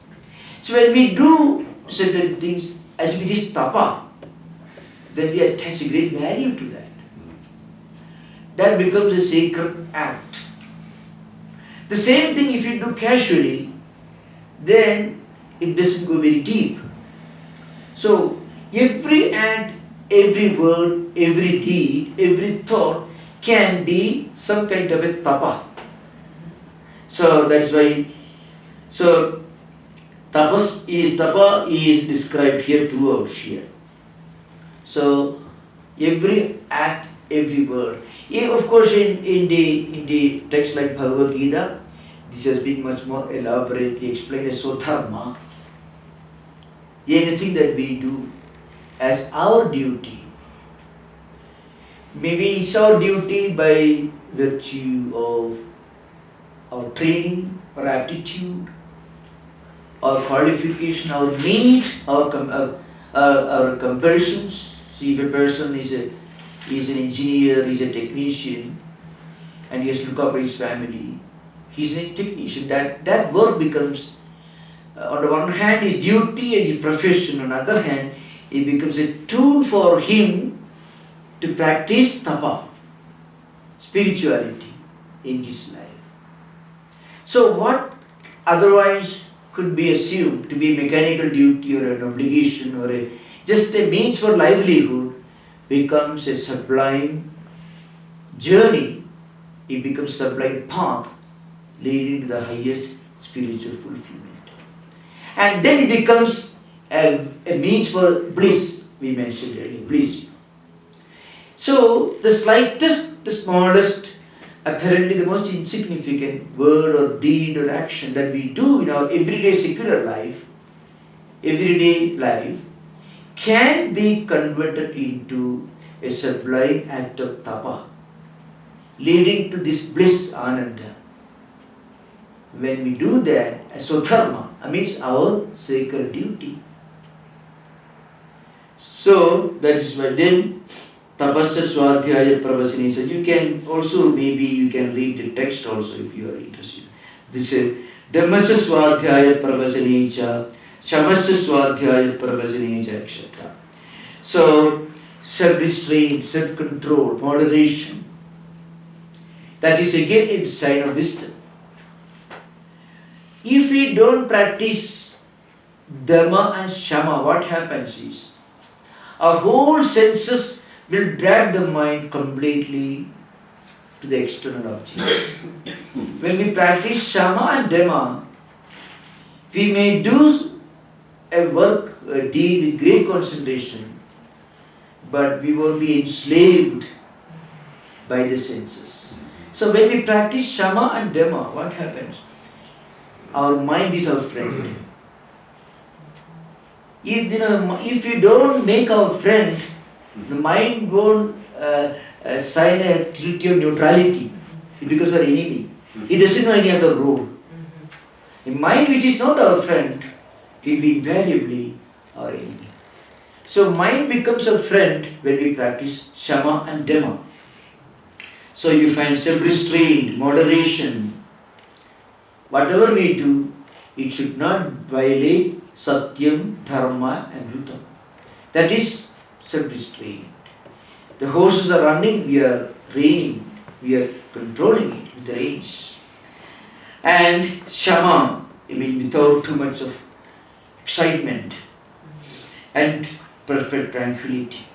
So when we do certain things as it is tapa, then we attach a great value to that. That becomes a sacred act. The same thing if you do casually, then it doesn't go very deep. So every act, every word, every deed, every thought can be some kind of a tapa. So that's why, so tapa is described here throughout here. So every act, every word. Of course in the text like Bhagavad Gita, this has been much more elaborately explained as Sodharma. Anything that we do as our duty. Maybe it's our duty by virtue of our training or aptitude, our qualification, our need, our compulsions. See, if a person is an engineer, is a technician, and he has to look after his family, he's a technician. That work becomes, on the one hand, his duty and his profession. On the other hand, it becomes a tool for him to practice tapa, spirituality in his life. So what otherwise could be assumed to be a mechanical duty or an obligation or just a means for livelihood becomes a sublime journey. It becomes a sublime path leading to the highest spiritual fulfillment. And then it becomes a means for bliss, we mentioned earlier, bliss. So the slightest, the smallest, apparently the most insignificant word or deed or action that we do in our everyday secular life, can be converted into a sublime act of tapa, leading to this bliss, Ananda. When we do that, Sodharma means our sacred duty. So that is why then tapasya swadhyaya pravachani. So you can also, maybe you can read the text also if you are interested. This is Dhammasya swadhyaya pravachani cha, shamasya swadhyaya pravachani cha, etc. So self-restraint, self-control, moderation That is again a sign of wisdom. If we don't practice Dharma and Shama, what happens is, our whole senses will drag the mind completely to the external objects. When we practice Shama and Dhamma, we may do a work, a deed with great concentration, but we won't be enslaved by the senses. So when we practice Shama and Dhamma, what happens? Our mind is our friend. If we don't make our friend, the mind won't sign a treaty of neutrality. It becomes our enemy. It doesn't know any other role. A mind which is not our friend will be invariably our enemy. So mind becomes our friend when we practice Shama and Dhamma. So you find self-restraint, moderation. Whatever we do, it should not violate Satyam, Dharma and Rutam. That is self-restraint. The horses are running, we are reining, we are controlling it with the reins. And Shama, without too much of excitement and perfect tranquility.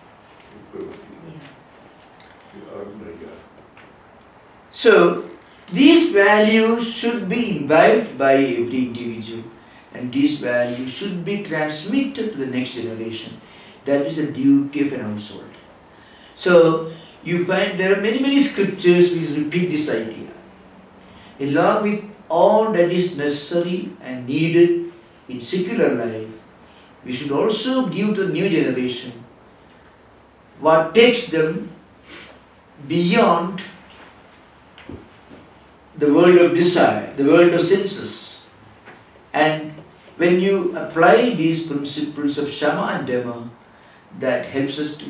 So, these values should be imbibed by every individual, and these values should be transmitted to the next generation. That is the duty of an household. So, you find there are many scriptures which repeat this idea. Along with all that is necessary and needed in secular life, we should also give to the new generation what takes them beyond the world of desire, the world of senses. And when you apply these principles of Shama and Dhamma, that helps us to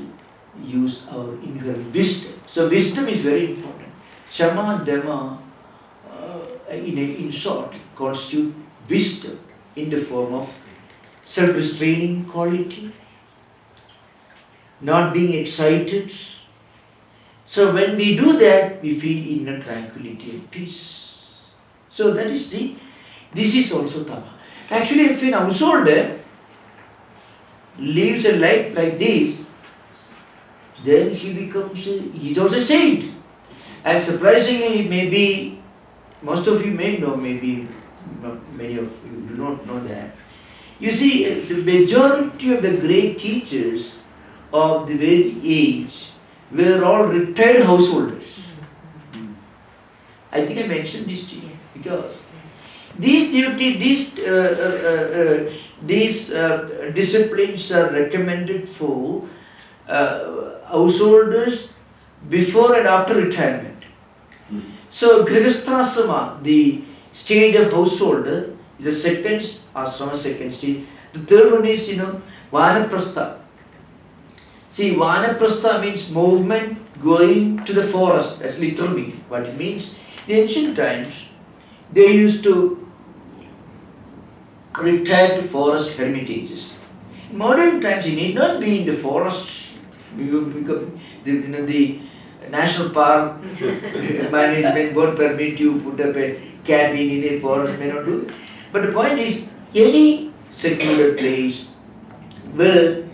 use our inherent wisdom. So wisdom is very important. Shama and Dhamma, in short, constitute wisdom in the form of self-restraining quality, not being excited. So when we do that, we feel inner tranquility and peace. So that is this is also Tapa. Actually, if an householder lives a life like this, then he is also a saint. And surprisingly, maybe, most of you may know, maybe not many of you do not know that. You see, the majority of the great teachers of the Vedic age were all retired householders. I think I mentioned this to you because these disciplines are recommended for householders before and after retirement. So Grihasthasrama, the stage of householder, is the second asrama, second stage. The third one is, Vanaprastha. See, Vanaprastha means movement going to the forest. That's literally what it means. In ancient times, they used to retire to forest hermitages. In modern times, you need not be in the forests. The national park management won't permit you put up a cabin in a forest, may not do it. But the point is, any secular place where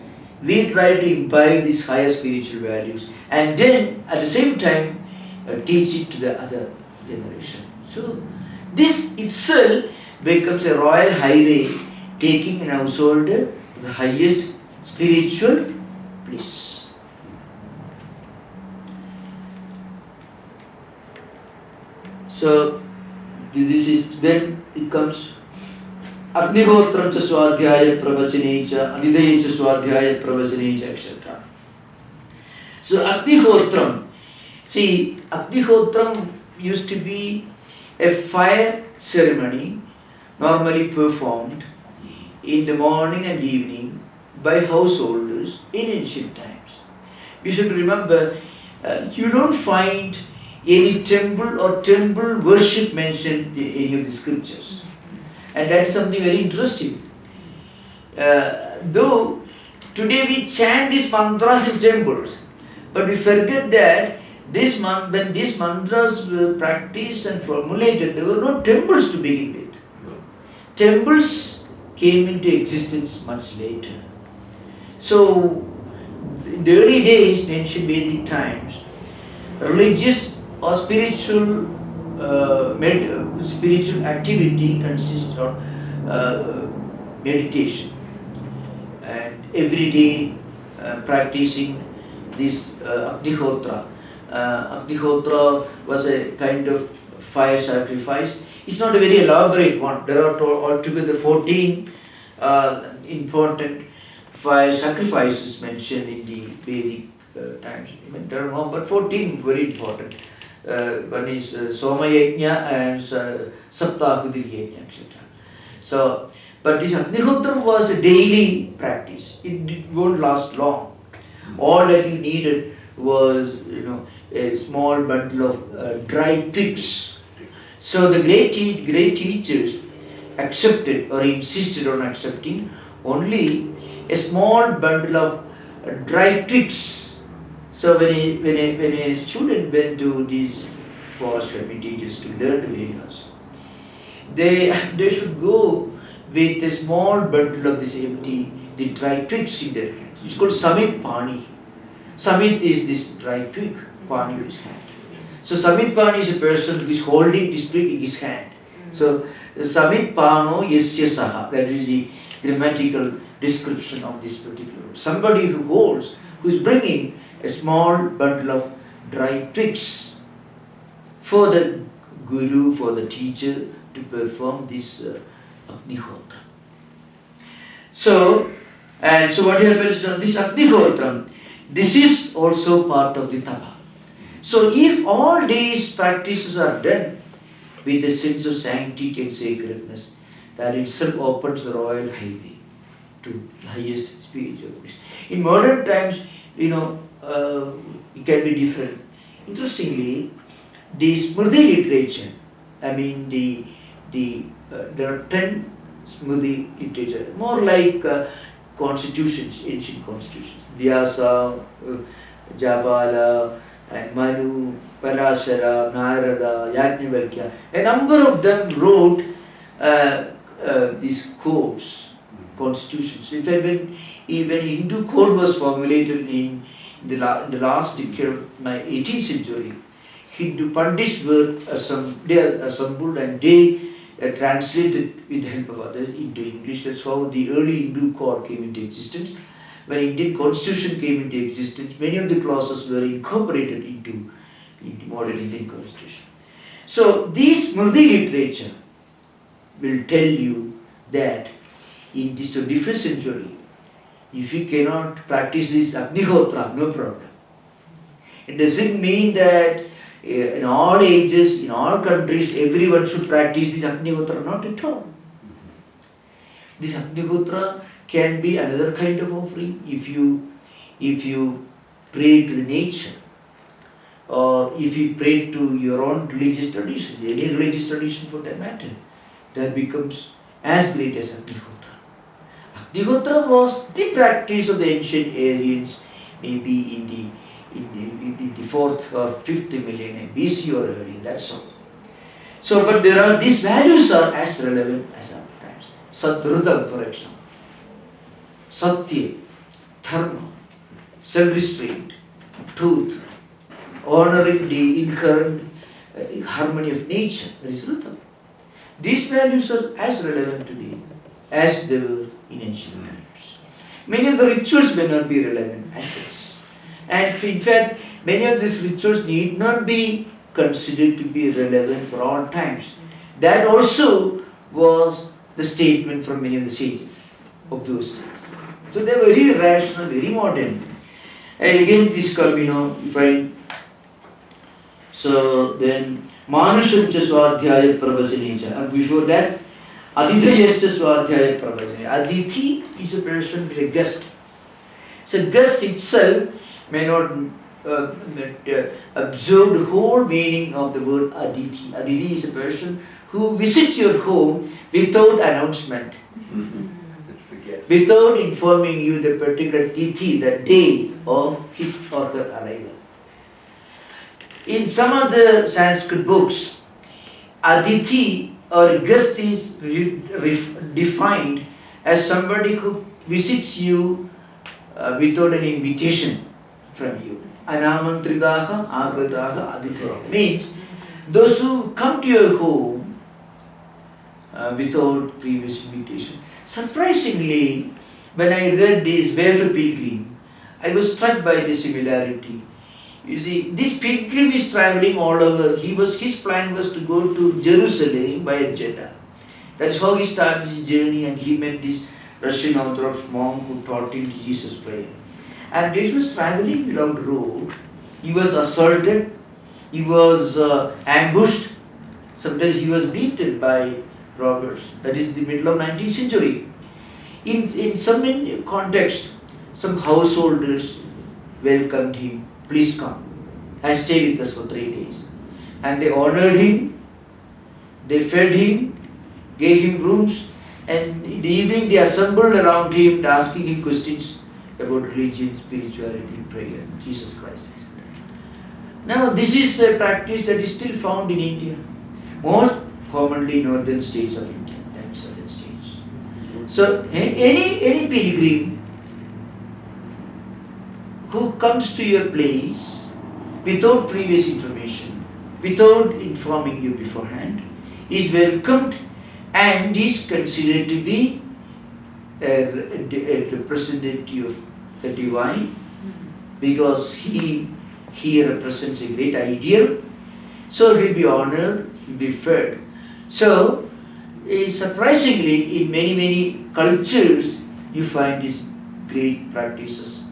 we try to imbibe these higher spiritual values and then at the same time teach it to the other generation. So this itself becomes a royal highway taking an householder to the highest spiritual bliss. So this is then it comes Agnihotram cha swadhyaya pravachane adidaya cha swadhyaya pravachane etc. So Agnihotram, see, Agnihotram used to be a fire ceremony normally performed in the morning and evening by householders in ancient times. You should remember, you don't find any temple or temple worship mentioned in any of the scriptures. And that's something very interesting. Though today we chant these mantras in temples, but we forget that When these mantras were practiced and formulated, there were no temples to begin with. Temples came into existence much later. So, in the early days, in ancient Vedic times, religious or spiritual spiritual activity consists of meditation and every day practicing this Agnihotra. Agnihotra was a kind of fire sacrifice. It's not a very elaborate one. There are altogether 14 important fire sacrifices mentioned in the Vedic times. Even there are more, but 14 very important. One is Soma Yajna and Saptahudi Yajna, etc. So, but this Agnihotra was a daily practice. It won't last long. All that you needed was, a small bundle of dry twigs. So the great teachers accepted or insisted on accepting only a small bundle of dry twigs. So when a student went to these forest teachers to learn the Vedas, they should go with a small bundle of the dry twigs in their hands. It's called Samit Pani. Samit is this dry twig, Pani is hand. So Samit Pani is a person who is holding this twig in his hand. So Samit Pano Yasya Saha, that is the grammatical description of this particular word. Somebody who is bringing a small bundle of dry twigs for the guru, for the teacher to perform this Agnihotra. So what happens now? This Agnihotra, this is also part of the Tapa. So if all these practices are done with a sense of sanctity and sacredness, that itself opens the royal highway to the highest spiritual bliss. In modern times, it can be different. Interestingly, the Smriti literature, there are 10 Smriti literature, more like constitutions, ancient constitutions. Vyasa, Jabala, and Manu, Parashara, Narada, Yajnavalkya. A number of them wrote these codes, constitutions. In fact, when Hindu code was formulated in the last decade of the 18th century, Hindu Pandits were assembled and they translated with the help of others into English. That's how the early Hindu code came into existence. When Indian constitution came into existence, many of the clauses were incorporated into modern Indian constitution. So this Smriti literature will tell you that in this 21st century, if you cannot practice this Agnihotra, no problem. It doesn't mean that in all ages, in all countries, everyone should practice this Agnihotra, not at all. This Agnihotra can be another kind of offering if you pray to the nature, or if you pray to your own religious tradition, any religious tradition for that matter, that becomes as great as Agnihotra. Agnihotra was the practice of the ancient Aryans, maybe in the 4th or 5th millennium BC or earlier, that's all. So, but these values are as relevant as our times. Sadhrudam, for example. Satya, Dharma, self-restraint, truth, honoring the inherent harmony of nature, that is Rudam. These values are as relevant today as they were in ancient times. Many of the rituals may not be relevant as such. And in fact, many of these rituals need not be considered to be relevant for all times. That also was the statement from many of the sages of those days. So they were very rational, very modern. And again, this come, you find. So then, Manushamcha Swadhyaya Pravajanicha. And before that, Adithayascha Swadhyaya Pravajanicha. Adithi is a person who is a guest. So guest itself may not absorb the whole meaning of the word Adithi. Adithi is a person who visits your home without announcement. Without informing you the particular tithi, the day of his or her arrival. In some of the Sanskrit books, Aditi or a guest is defined as somebody who visits you without an invitation from you. Anamantridaha agradaha aditaya means those who come to your home without previous invitation. Surprisingly, when I read this Way of a Pilgrim, I was struck by the similarity. You see, this pilgrim is traveling all over. His plan was to go to Jerusalem by a Jeddah. That's how he started his journey, and he met this Russian Orthodox monk who taught him Jesus prayer. And he was traveling without road. He was assaulted. He was ambushed. Sometimes he was beaten by robbers. That is the middle of 19th century. In some context, some householders welcomed him. Please come and stay with us for 3 days. And they honored him, they fed him, gave him rooms, and in the evening they assembled around him asking him questions about religion, spirituality, prayer, Jesus Christ. Now this is a practice that is still found in India, more commonly in northern states of India than southern states. So any pilgrim who comes to your place without previous information, without informing you beforehand, is welcomed and is considered to be a representative of the divine, because he represents a great ideal. So he'll be honored, he'll be fed. So surprisingly, in many cultures, you find these great practices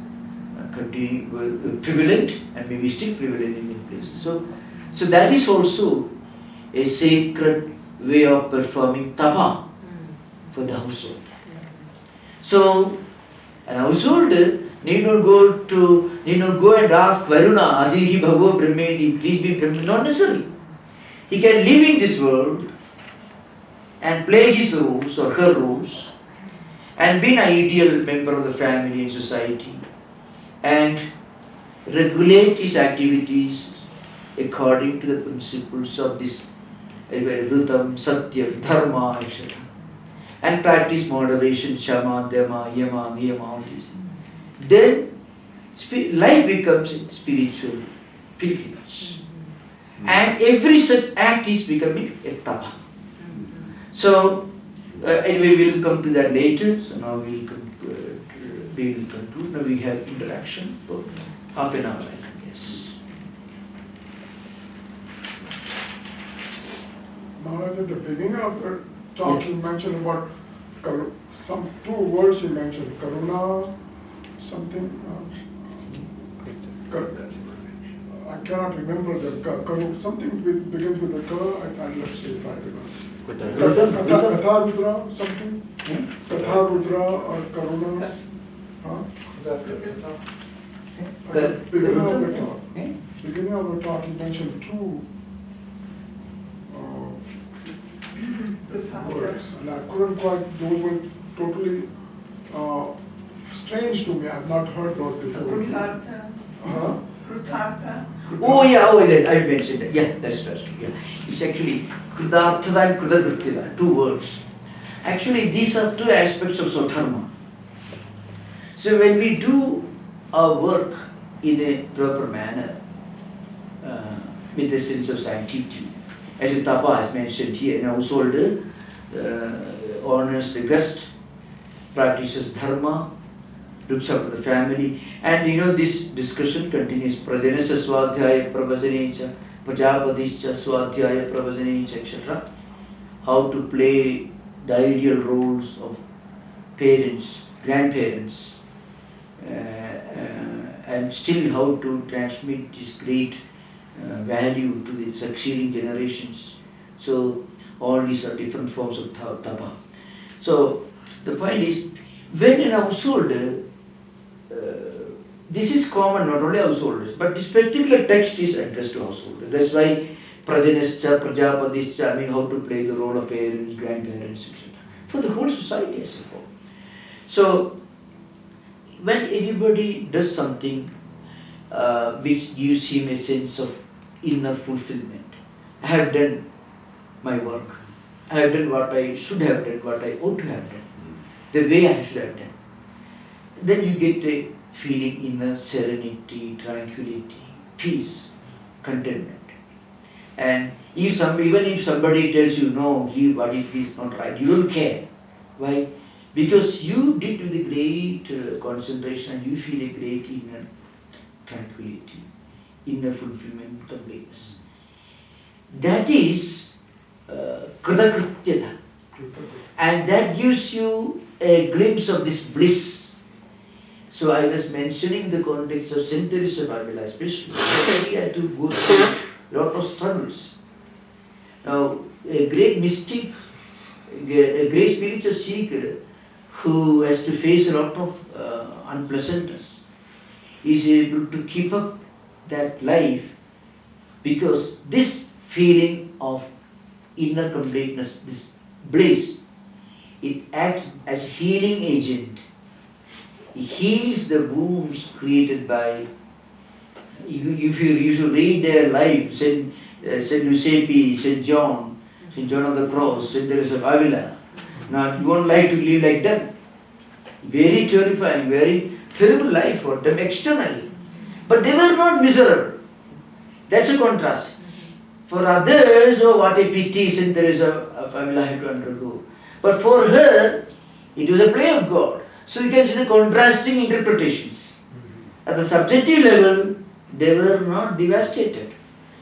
prevalent and maybe still prevalent in many places. So that is also a sacred way of performing tapa for the household. So an householder need not go and ask Varuna, Adihi Bhagavo Brahmedi, please be Brahman. Not necessary. He can live in this world and play his roles or her roles and be an ideal member of the family and society, and regulate his activities according to the principles of this Vritam, Satyam, Dharma, etc. And practice moderation, Shama, Dhamma, Yama, Niyama, all these things. Then life becomes a spiritual pilgrimage. And every such act is becoming a tapa. So, anyway, we will come to that later. So now we will conclude. Now we have interaction for half an hour, I guess. Maharaj, at the beginning of the talk, you mentioned about some 2 words you mentioned, Karuna, something. I cannot remember the something begins with a Ka. Let's see if I remember. Katharudra, something. Katharudra or Karuna. Beginning of the talk, you mentioned 2 words, and I couldn't quite. Those were totally strange to me. I have not heard those before. Oh yeah, I mentioned that. Yeah, that's true. Yeah. It's actually Krudartha and Krudagritya, 2 words. Actually, these are 2 aspects of Swadharma. So when we do our work in a proper manner, with a sense of sanctity, as the Tapa has mentioned here, an householder honors the guest, practices Dharma, looks after the family, and this discussion continues. Prajanasya Swadhyaya Pravajanacha, Pajapadischa Swadhyaya Pravajanacha, etc. How to play the ideal roles of parents, grandparents, and still how to transmit this great value to the succeeding generations. So all these are different forms of tapa. So the point is, when an householder, this is common not only householders, but this particular text is addressed to householders. That's why Prajanascha, Prajapadischa, how to play the role of parents, grandparents, etc. For the whole society as a whole. So when anybody does something which gives him a sense of inner fulfillment. I have done my work. I have done what I should have done, what I ought to have done, the way I should have done. Then you get a feeling inner serenity, tranquility, peace, contentment. And even if somebody tells you no, what it is not right, you don't care. Why? Because you did with a great concentration and you feel a great inner tranquility, inner fulfillment, completeness. That is Kritagrityata. And that gives you a glimpse of this bliss. So I was mentioning the context of St. Teresa of Avila, especially. He had to go through a lot of struggles. Now, a great mystic, a great spiritual seeker who has to face a lot of unpleasantness is able to keep up that life because this feeling of inner completeness, this bliss, it acts as a healing agent. It heals the wounds created by, if you should read their life, Saint Giuseppe, Saint John of the Cross, Saint Teresa of Avila. Now you won't like to live like them. Very terrifying, very terrible life for them externally. But they were not miserable. That's a contrast. For others, oh what a pity Saint Teresa of Avila had to undergo. But for her, it was a play of God. So you can see the contrasting interpretations. At the subjective level, they were not devastated.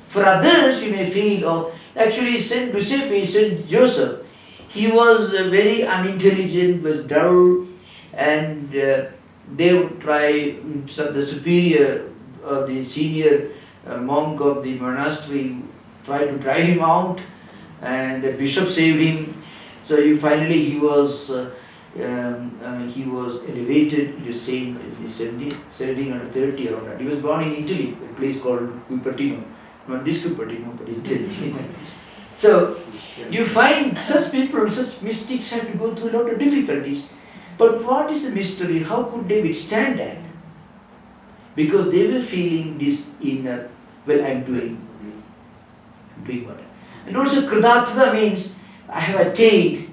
For others, you may feel, oh, actually Saint Giuseppe, Saint Joseph, he was very unintelligent, was dull, and they would try, the superior or the senior monk of the monastery tried to drive him out, and the bishop saved him. So finally he was elevated into saint in 1730 around that. He was born in Italy, a place called Cupertino, not this Cupertino, but Italy. So you find such people, such mystics have to go through a lot of difficulties. But what is the mystery? How could they withstand that? Because they were feeling this inner, well, I'm doing what. And also Kritatha means I have attained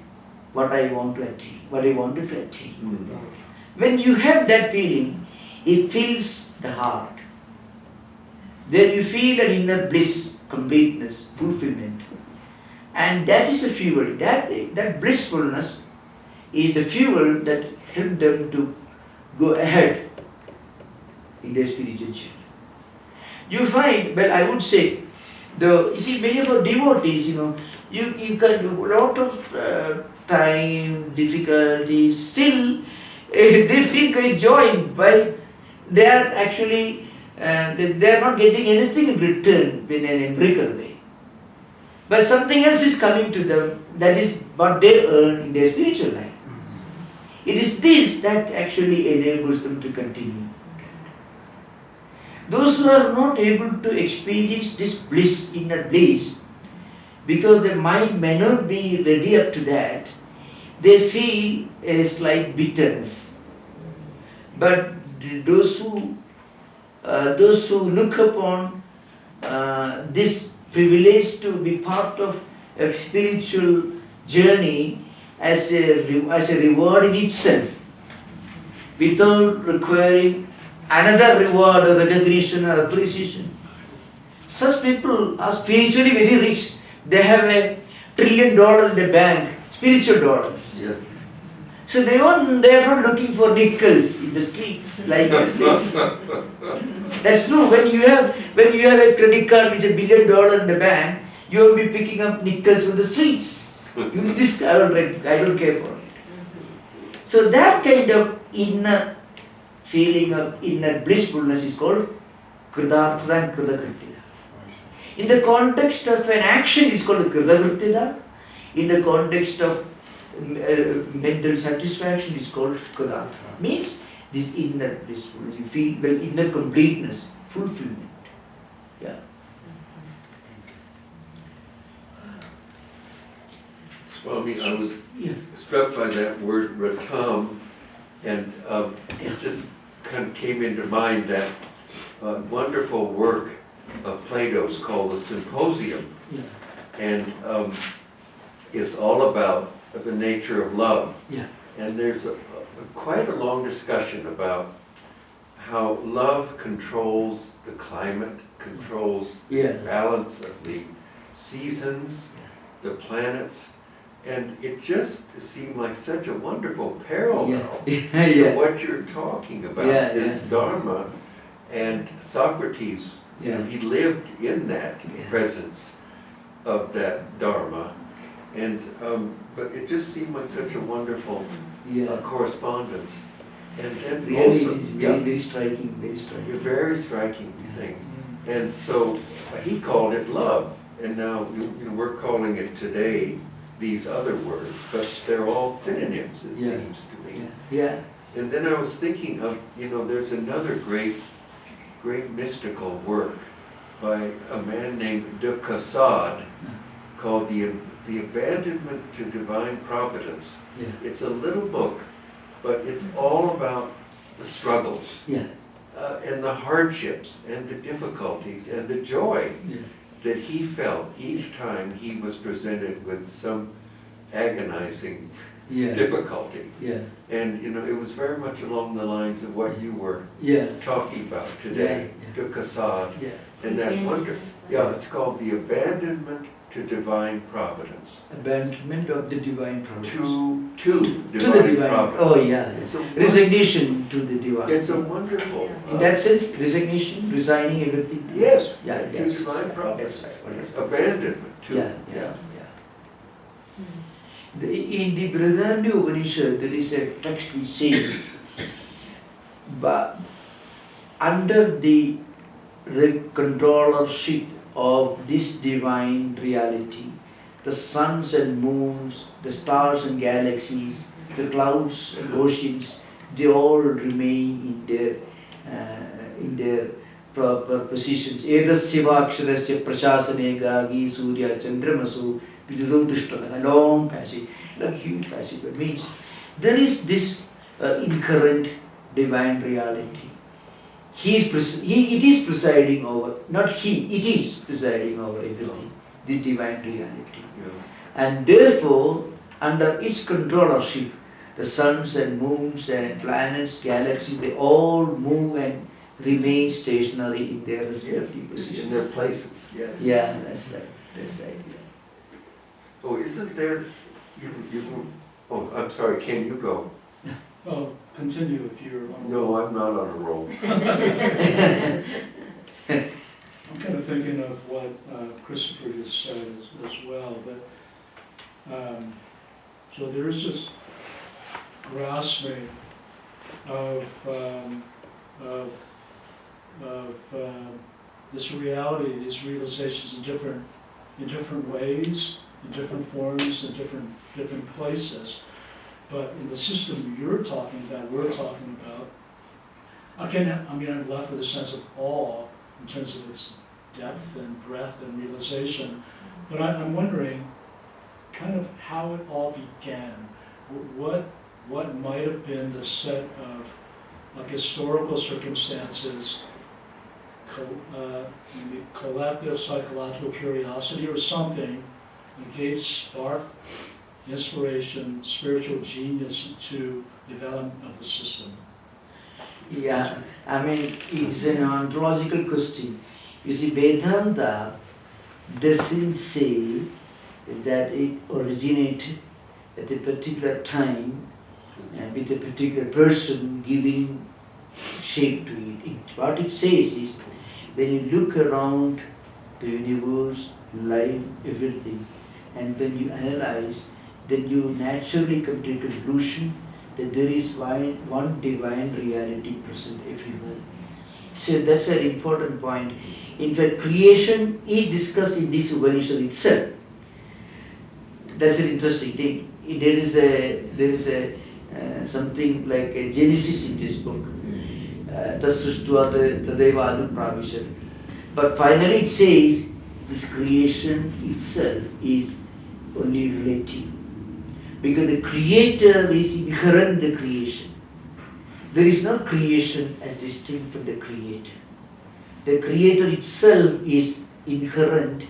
what I want to attain, what I wanted to attain. When you have that feeling, it fills the heart. Then you feel an inner bliss, completeness, fulfillment. And that is the fuel. That blissfulness is the fuel that helps them to go ahead in their spiritual journey. You find, well, I would say, you see, many of our devotees, you can do a lot of time, difficulties, still they feel great joy, but they are actually, they are not getting anything in return in an empirical way. But something else is coming to them, that is what they earn in their spiritual life. It is this that actually enables them to continue. Those who are not able to experience this bliss, inner bliss, because their mind may not be ready up to that, they feel a slight bitterness. But those who look upon this privilege to be part of a spiritual journey as a reward in itself, without requiring another reward or recognition or appreciation. Such people are spiritually very rich. They have $1 trillion in the bank, spiritual dollars. Yeah. So they are not looking for nickels in the streets, like the streets. That's true. When you have a credit card with $1 billion in the bank, you will be picking up nickels from the streets. I don't care for it. So that kind of inner feeling of inner blissfulness is called Kritartha and Kritagrityada. In the context of an action, it's called Kritagrityada. In the context of mental satisfaction, it's called Kritartha. Means this inner blissfulness. You feel, well, inner completeness, fulfillment. Yeah. Swami, I was struck by that word ratam, and it just kind of came into mind that wonderful work of Plato's called the Symposium, Yeah. and it's all about the nature of love. Yeah. And there's quite a long discussion about how love controls the climate, controls Yeah. the balance of the seasons, the planets, and it just seemed like such a wonderful parallel Yeah. to Yeah. what you're talking about, Yeah, this yeah. Dharma. And Socrates, you know, Yeah. he lived in that Yeah. presence of that Dharma, and but it just seemed like such a wonderful Yeah. correspondence. And Really, also, it is yeah, very striking, very a striking. very striking Yeah. thing. And so he called it love, and now you know, we're calling it today these other words, but they're all synonyms, it Yeah. seems to me. Yeah. Yeah. And then I was thinking of, you know, there's another great mystical work by a man named de Caussade called the Abandonment to Divine Providence. Yeah. It's a little book, but it's all about the struggles Yeah. and the hardships and the difficulties and the joy Yeah. that he felt each time he was presented with some agonizing Yeah. difficulty. Yeah. And, you know, it was very much along the lines of what you were Yeah. talking about today, Yeah. de Caussade. Yeah. And that wonder, yeah, it's called the abandonment to divine providence. Abandonment of the divine providence. To the divine divine. providence. Oh yeah. It's a, Resignation to the divine. it's a wonderful. In that sense, resignation, resigning everything. Yes, Yeah. to Yes. divine providence. That's right. That's Abandonment to. Yeah. Yeah. In the Taittiriya Upanishad, there is a text which says, but under the controllership of this divine reality, the suns and moons, the stars and galaxies, the clouds and oceans, they all remain in their proper positions. Edasya vakshadasya prashasane gagi surya chandramasu vidudutishta, a long passage, a huge passage. It means there is this inherent divine reality. It is presiding over, not he, it is presiding over everything, the divine reality. Yeah. And therefore, under its controllership, the suns and moons and planets, galaxies, they all move and remain stationary in their respective positions. In their places, yes. Yeah, that's right. That's right. Yeah. Oh, isn't there, oh, I'm sorry, can you go? Oh, continue if you're on. No, I'm not on a roll. I'm kind of thinking of what Christopher just said as well, but so there is this grasping of this reality, these realizations in different ways, in different forms, in different places. But in the system you're talking about, we're talking about, I'm left with a sense of awe in terms of its depth and breadth and realization. But I'm wondering kind of how it all began. What might have been the set of like historical circumstances, maybe collective psychological curiosity or something that gave spark, inspiration, spiritual genius to development of the system. Yeah, I mean, it's an ontological question. You see, Vedanta doesn't say that it originated at a particular time with a particular person giving shape to it. What it says is, when you look around the universe, life, everything, and when you analyze, then you naturally come to a conclusion that there is one divine reality present everywhere. So that's an important point. In fact, creation is discussed in this Upanishad itself. That's an interesting thing. There is a something like a Genesis in this book. Tasustva tadeva anupravishat. But finally it says this creation itself is only relative. Because the creator is inherent in the creation. There is no creation as distinct from the creator. the creator itself is inherent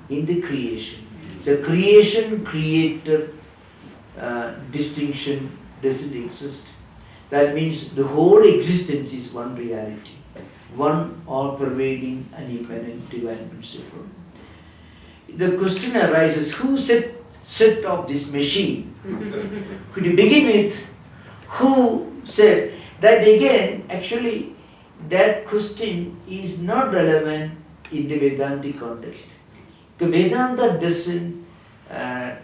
in the creation. So creation-creator distinction doesn't exist. That means the whole existence is one reality, one all-pervading and immanent divine principle. The question arises, who set up this machine? Could you begin with, who said that? Again, actually, that question is not relevant in the Vedantic context. The Vedanta doesn't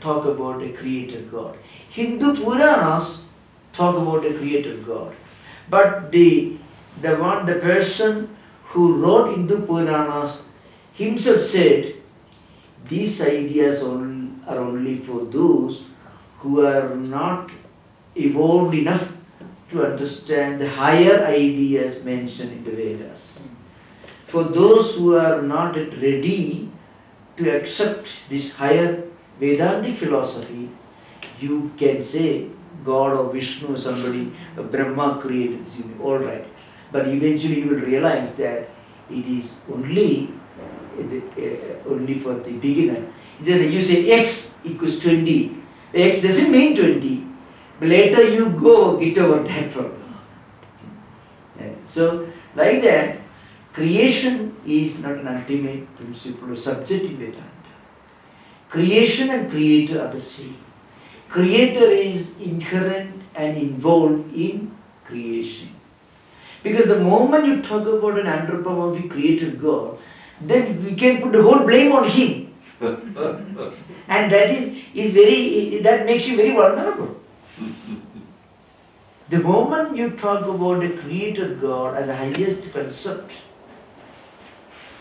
talk about a creator God. Hindu Puranas talk about a creator God. But the person who wrote Hindu Puranas himself said, these ideas are only for those who are not evolved enough to understand the higher ideas mentioned in the Vedas. For those who are not yet ready to accept this higher Vedantic philosophy, you can say God or Vishnu, somebody, Brahma created this universe, all right. But eventually you will realize that it is only for the beginner. You say x equals 20. X doesn't mean 20. But later you get over that problem. So, like that, creation is not an ultimate principle or subject in Vedanta. Creation and creator are the same. Creator is inherent and involved in creation. Because the moment you talk about an anthropomorphic creator God, then we can put the whole blame on him. And that makes you very vulnerable. The moment you talk about a creator God as the highest concept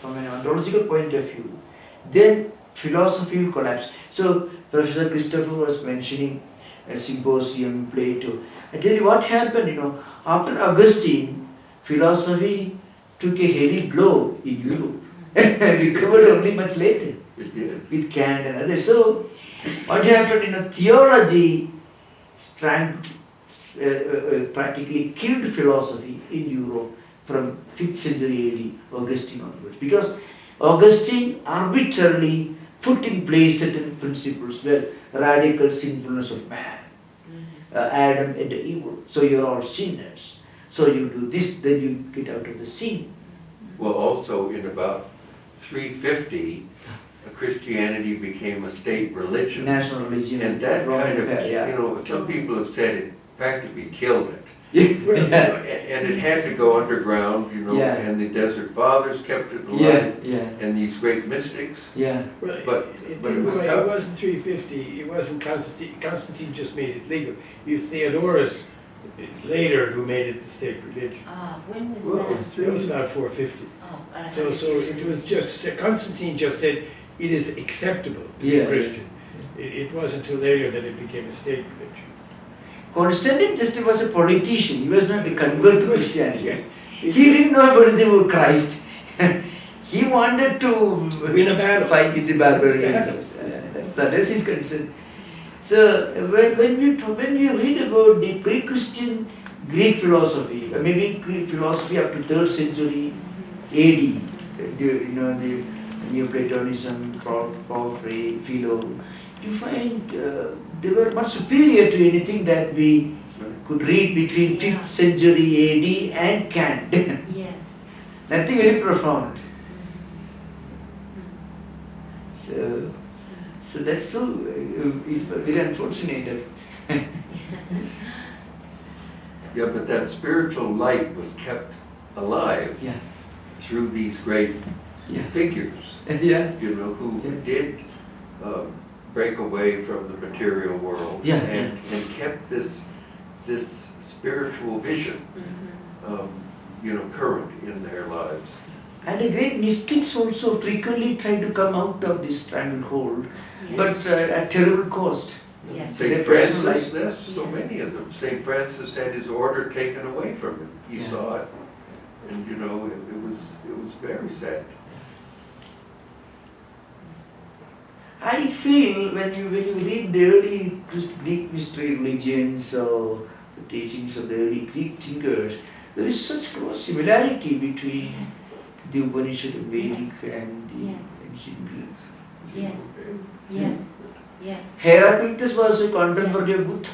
from an ontological point of view, then philosophy will collapse. So Professor Christopher was mentioning a symposium, Plato. I tell you what happened, after Augustine, philosophy took a heavy blow in Europe. Recovered only much later with Kant and others. So what happened, theology practically killed philosophy in Europe from 5th century AD, Augustine onwards. Because Augustine arbitrarily put in place certain principles, radical sinfulness of man, Adam and evil, so you're all sinners. So you do this, then you get out of the sin. Well, also in about 350, Christianity became a state religion. National religion. And that kind of, yeah. Some people have said it practically killed it. Yeah. And it had to go underground, Yeah. and the Desert Fathers kept it alive, Yeah. and these great mystics. Yeah. Well, But it was tough. it wasn't 350, it wasn't Constantine. Constantine just made it legal. It was Theodorus later who made it the state religion. When was Well, that? It was about 450. Oh, So it was just, Constantine just said it is acceptable to be Yeah. Christian. It wasn't until later that it became a state religion. Constantine just was a politician. He was not a convert to Christianity. He didn't know about anything about Christ. He wanted to Win a battle. fight with the barbarians. That's his concern. So when we read about the pre-Christian Greek philosophy, maybe Greek philosophy up to 3rd century AD, the Neoplatonism, Porphyry, Philo, you find they were much superior to anything that we could read between 5th century AD and Kant. Yes. Nothing very profound. So that's so it's very unfortunate. Yeah, but that spiritual light was kept alive Yeah. through these great Yeah. figures, Yeah. who Yeah. did break away from the material world Yeah, and kept this spiritual vision, current in their lives. And the great mystics also frequently try to come out of this stranglehold, but at terrible cost. Yes. Their St. personal Francis, life. there's so many of them. St. Francis had his order taken away from him. He Yeah. saw it, and it was very sad. I feel when you read the early Greek mystery religions or the teachings of the early Greek thinkers, there is such close similarity between the Upanishad, Vedic and the Yes. ancient Greeks. Yes. Yes. Yes. Heraclitus was a contemporary of Buddha.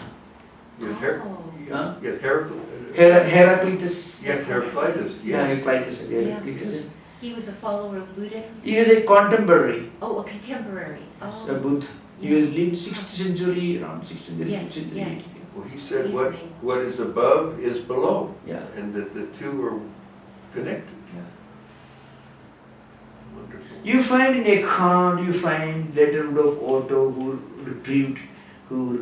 Yes, Oh. Huh? yes, Heraclitus. yes, Heraclitus, Yeah, yes. Heraclitus. Yeah. Heraclitus. He was a follower of Buddha? He was a contemporary Oh, a contemporary. of Oh. Buddha. He was lived 6th century, around 6th century, Yes, 5th century. yes. Well, he said Reasoning. what is above is below, Yeah. and that the two are connected. Yeah. Wonderful. You find in Eckhart, you find later of Otto who retrieved, who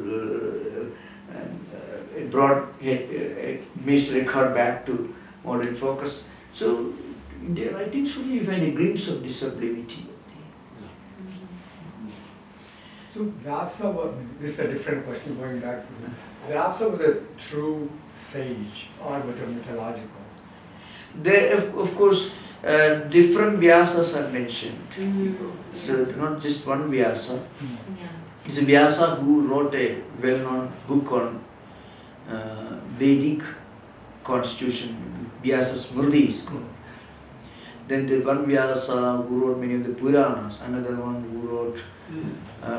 brought Mr. Eckhart back to modern focus. So in their writings only you find a glimpse of this sublimity. So Vyasa was, this is a different question going back to Vyasa was a true sage or was it mythological? There, of course, different Vyasas are mentioned. Mhm. So it's not just one Vyasa. Yeah. It's a Vyasa who wrote a well-known book on Vedic constitution, Vyasa Smriti is called. Then the one Vyasa who wrote many of the Puranas, another one who wrote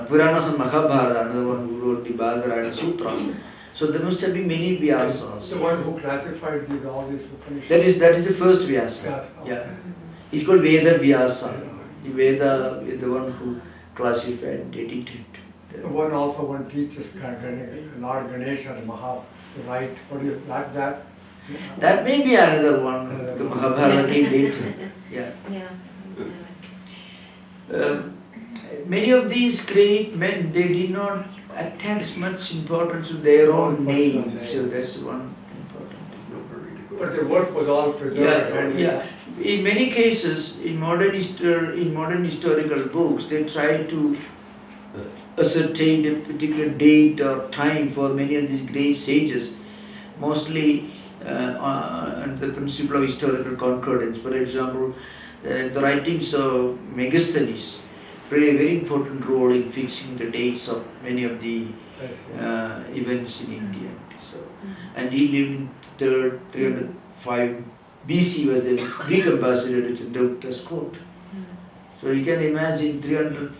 Puranas and Mahabharata, another one who wrote the Bhagavad Sutras. So there must have been many Vyasas. The one who classified these all these Upanishads. That is the first Vyasa. Vyasa, okay. Yeah. He's called Veda Vyasa. The Veda is the one who classified and edited. The one also one teaches Lord Ganesha and Maha to write. What do you like that? That may be another one. The Mahabharata came later. Yeah. Yeah. Many of these great men, they did not attach much importance to their own name. So that's one important. There's no hurry to go. But the work was all preserved. Yeah. In many cases, in modern historical books, they try to ascertain a particular date or time for many of these great sages, mostly on the principle of historical concordance. For example, the writings of Megasthenes play a very important role in fixing the dates of many of the events in India. So, and he lived in 305 BC, was the Greek ambassador to Chandragupta's court. So you can imagine 300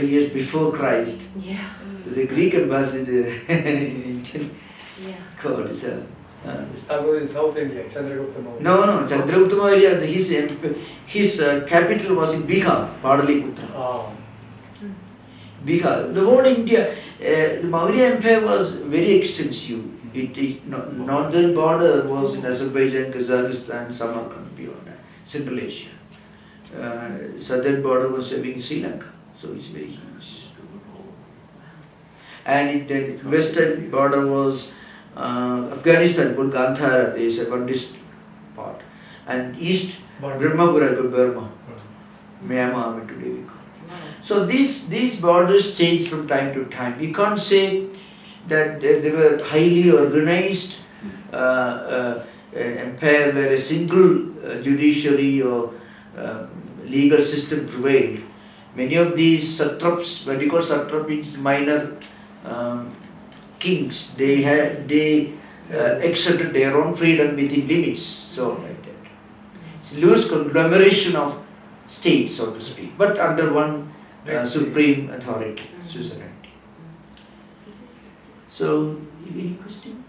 years before Christ, Yeah. there's a Greek ambassador in Indian Yeah. court. So, That was in South India, Chandragupta Maurya. no, Chandragupta Maurya, his capital was in Bihar, Padaliputra. Ah, Bihar, the whole India, the Maurya Empire was very extensive. Northern border was in Azerbaijan, Kazakhstan, Samarkand, beyond that, Central Asia. Southern border was having Sri Lanka, so it's very huge. And the western border was Afghanistan, called Gandhara, there is a Buddhist part. And east, Brahmapura, called Burma, Myanmar today we call. So these borders change from time to time. You can't say that they were highly organized empire where a single judiciary or legal system prevailed. Many of these satraps, what you call satrap means minor kings, they exerted their own freedom within limits, so like that. It's a loose conglomeration of states, so to speak, but under one supreme authority, suzerainty. So, any question?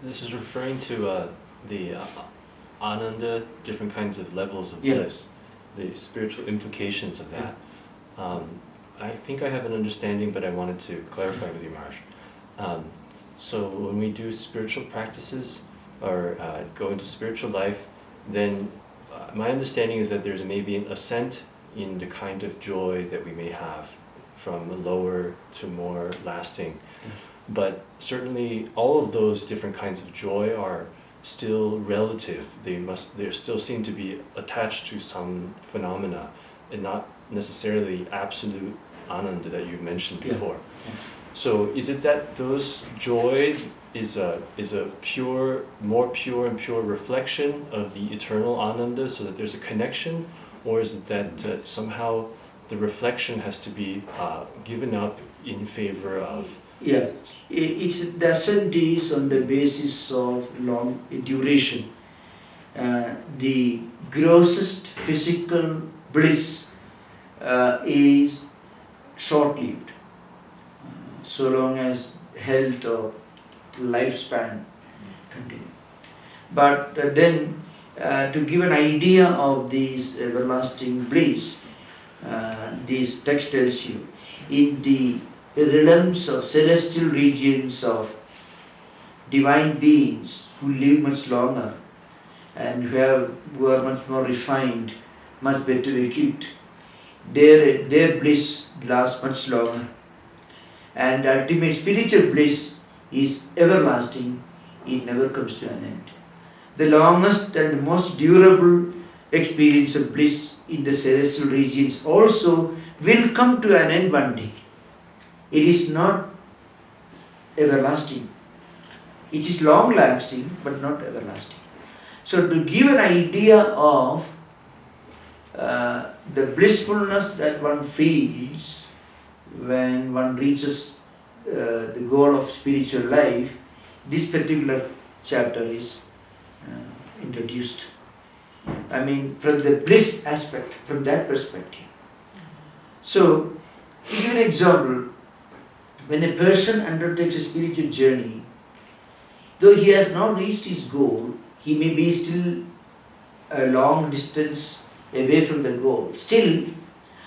This is referring to the Ananda, different kinds of levels of Yeah. bliss, the spiritual implications of that. I think I have an understanding, but I wanted to clarify with you, Marsh. So when we do spiritual practices or go into spiritual life, then my understanding is that there's maybe an ascent in the kind of joy that we may have from lower to more lasting. But certainly all of those different kinds of joy are still relative. They still seem to be attached to some phenomena and not necessarily absolute Ananda that you mentioned before. Yeah. So is it that those joy is a more pure and pure reflection of the eternal Ananda, so that there's a connection, or is it that somehow the reflection has to be given up in favor of Yeah, it's the ascent is on the basis of long duration. The grossest physical bliss is short-lived, so long as health or lifespan continue. But then, to give an idea of these everlasting bliss, this text tells you, in the realms of celestial regions of divine beings who live much longer and who are much more refined, much better equipped, their bliss lasts much longer. And ultimate spiritual bliss is everlasting, it never comes to an end. The longest and most durable experience of bliss in the celestial regions also will come to an end one day. It is not everlasting. It is long lasting but not everlasting. So to give an idea of the blissfulness that one feels when one reaches the goal of spiritual life, this particular chapter is introduced. I mean, from the bliss aspect, from that perspective. So, to give an example, when a person undertakes a spiritual journey, though he has not reached his goal, he may be still a long distance away from the goal. Still,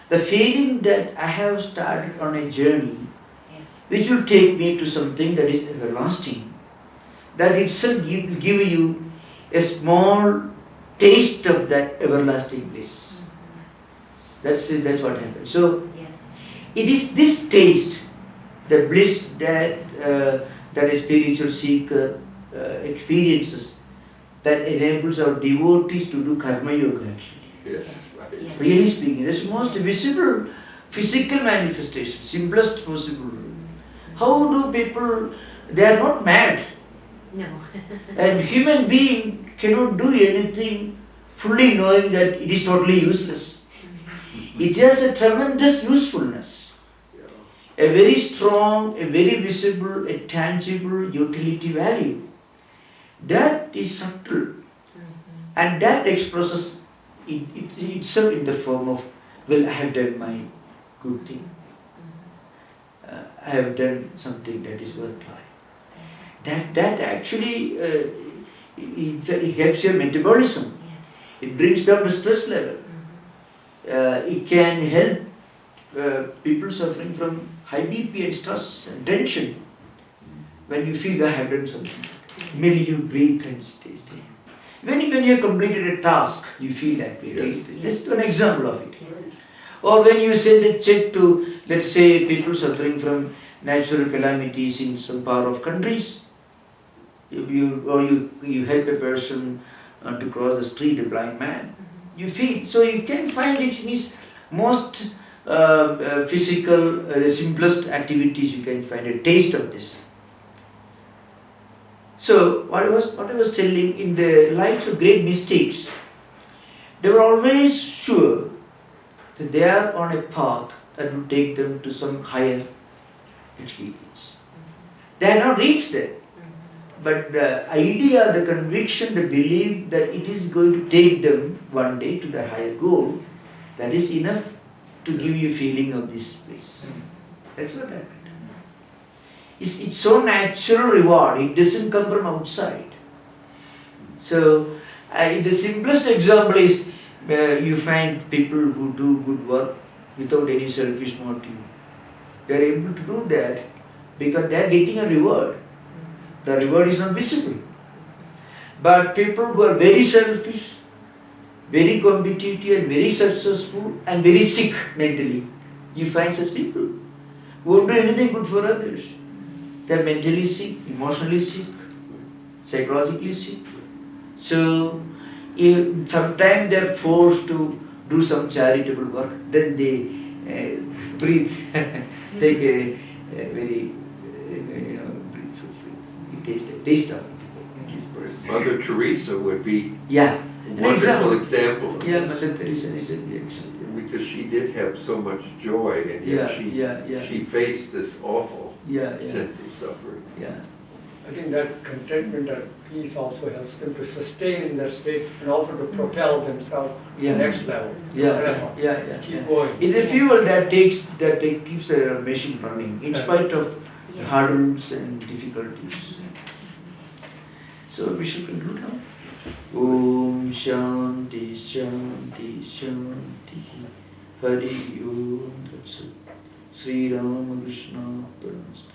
the feeling that I have started on a journey which will take me to something that is everlasting, that itself will give you a small taste of that everlasting bliss. That's what happens. So, it is this taste, the bliss that a spiritual seeker experiences, that enables our devotees to do karma yoga actually. Yes, right. Really speaking, that's most visible physical manifestation, simplest possible. How do people, they are not mad. No. And human being cannot do anything fully knowing that it is totally useless. It has a tremendous usefulness. A very strong, a very visible, a tangible utility value. That is subtle. And that expresses itself in the form of, well, I have done my good thing. I have done something that is worthwhile. That actually it helps your metabolism. It brings down the stress level. It can help people suffering from high BP and stress and tension. When you feel I have done something, immediately you breathe and stay still. When you have completed a task, you feel happy. Right? Just an example of it. Or when you send a check to, let's say, people suffering from natural calamities in some part of countries, you help a person to cross the street, a blind man, you feel. So you can find it in his most physical, the simplest activities, you can find a taste of this. So what I was telling, in the lives of great mystics, they were always sure that they are on a path that will take them to some higher experience. They have not reached there. But the idea, the conviction, the belief that it is going to take them one day to the higher goal, that is enough to give you a feeling of this place. That's what happened. It's so natural reward, it doesn't come from outside. So, the simplest example is you find people who do good work without any selfish motive. They are able to do that because they are getting a reward. The reward is not visible. But people who are very selfish, very competitive and very successful and very sick mentally, you find such people who won't do anything good for others. They are mentally sick, emotionally sick, psychologically sick. So, sometimes they are forced to do some charitable work, then they breathe, take a very, taste of this person. Mother Teresa would be Yeah. a wonderful example of Yeah, this. Mother Teresa is an example. Because she did have so much joy, and yet she faced this awful Yeah, yeah, sense of suffering. yeah. I think that contentment, that peace also helps them to sustain in that state and also to propel themselves to Yeah. the next level. Yeah, yeah. Keep going. It is fuel that keeps the machine running in spite of Yes. hurdles and difficulties. So we should conclude now. Om Shanti Shanti Shanti Hari Om Tat Sat Sri Ramakrishna Paramasta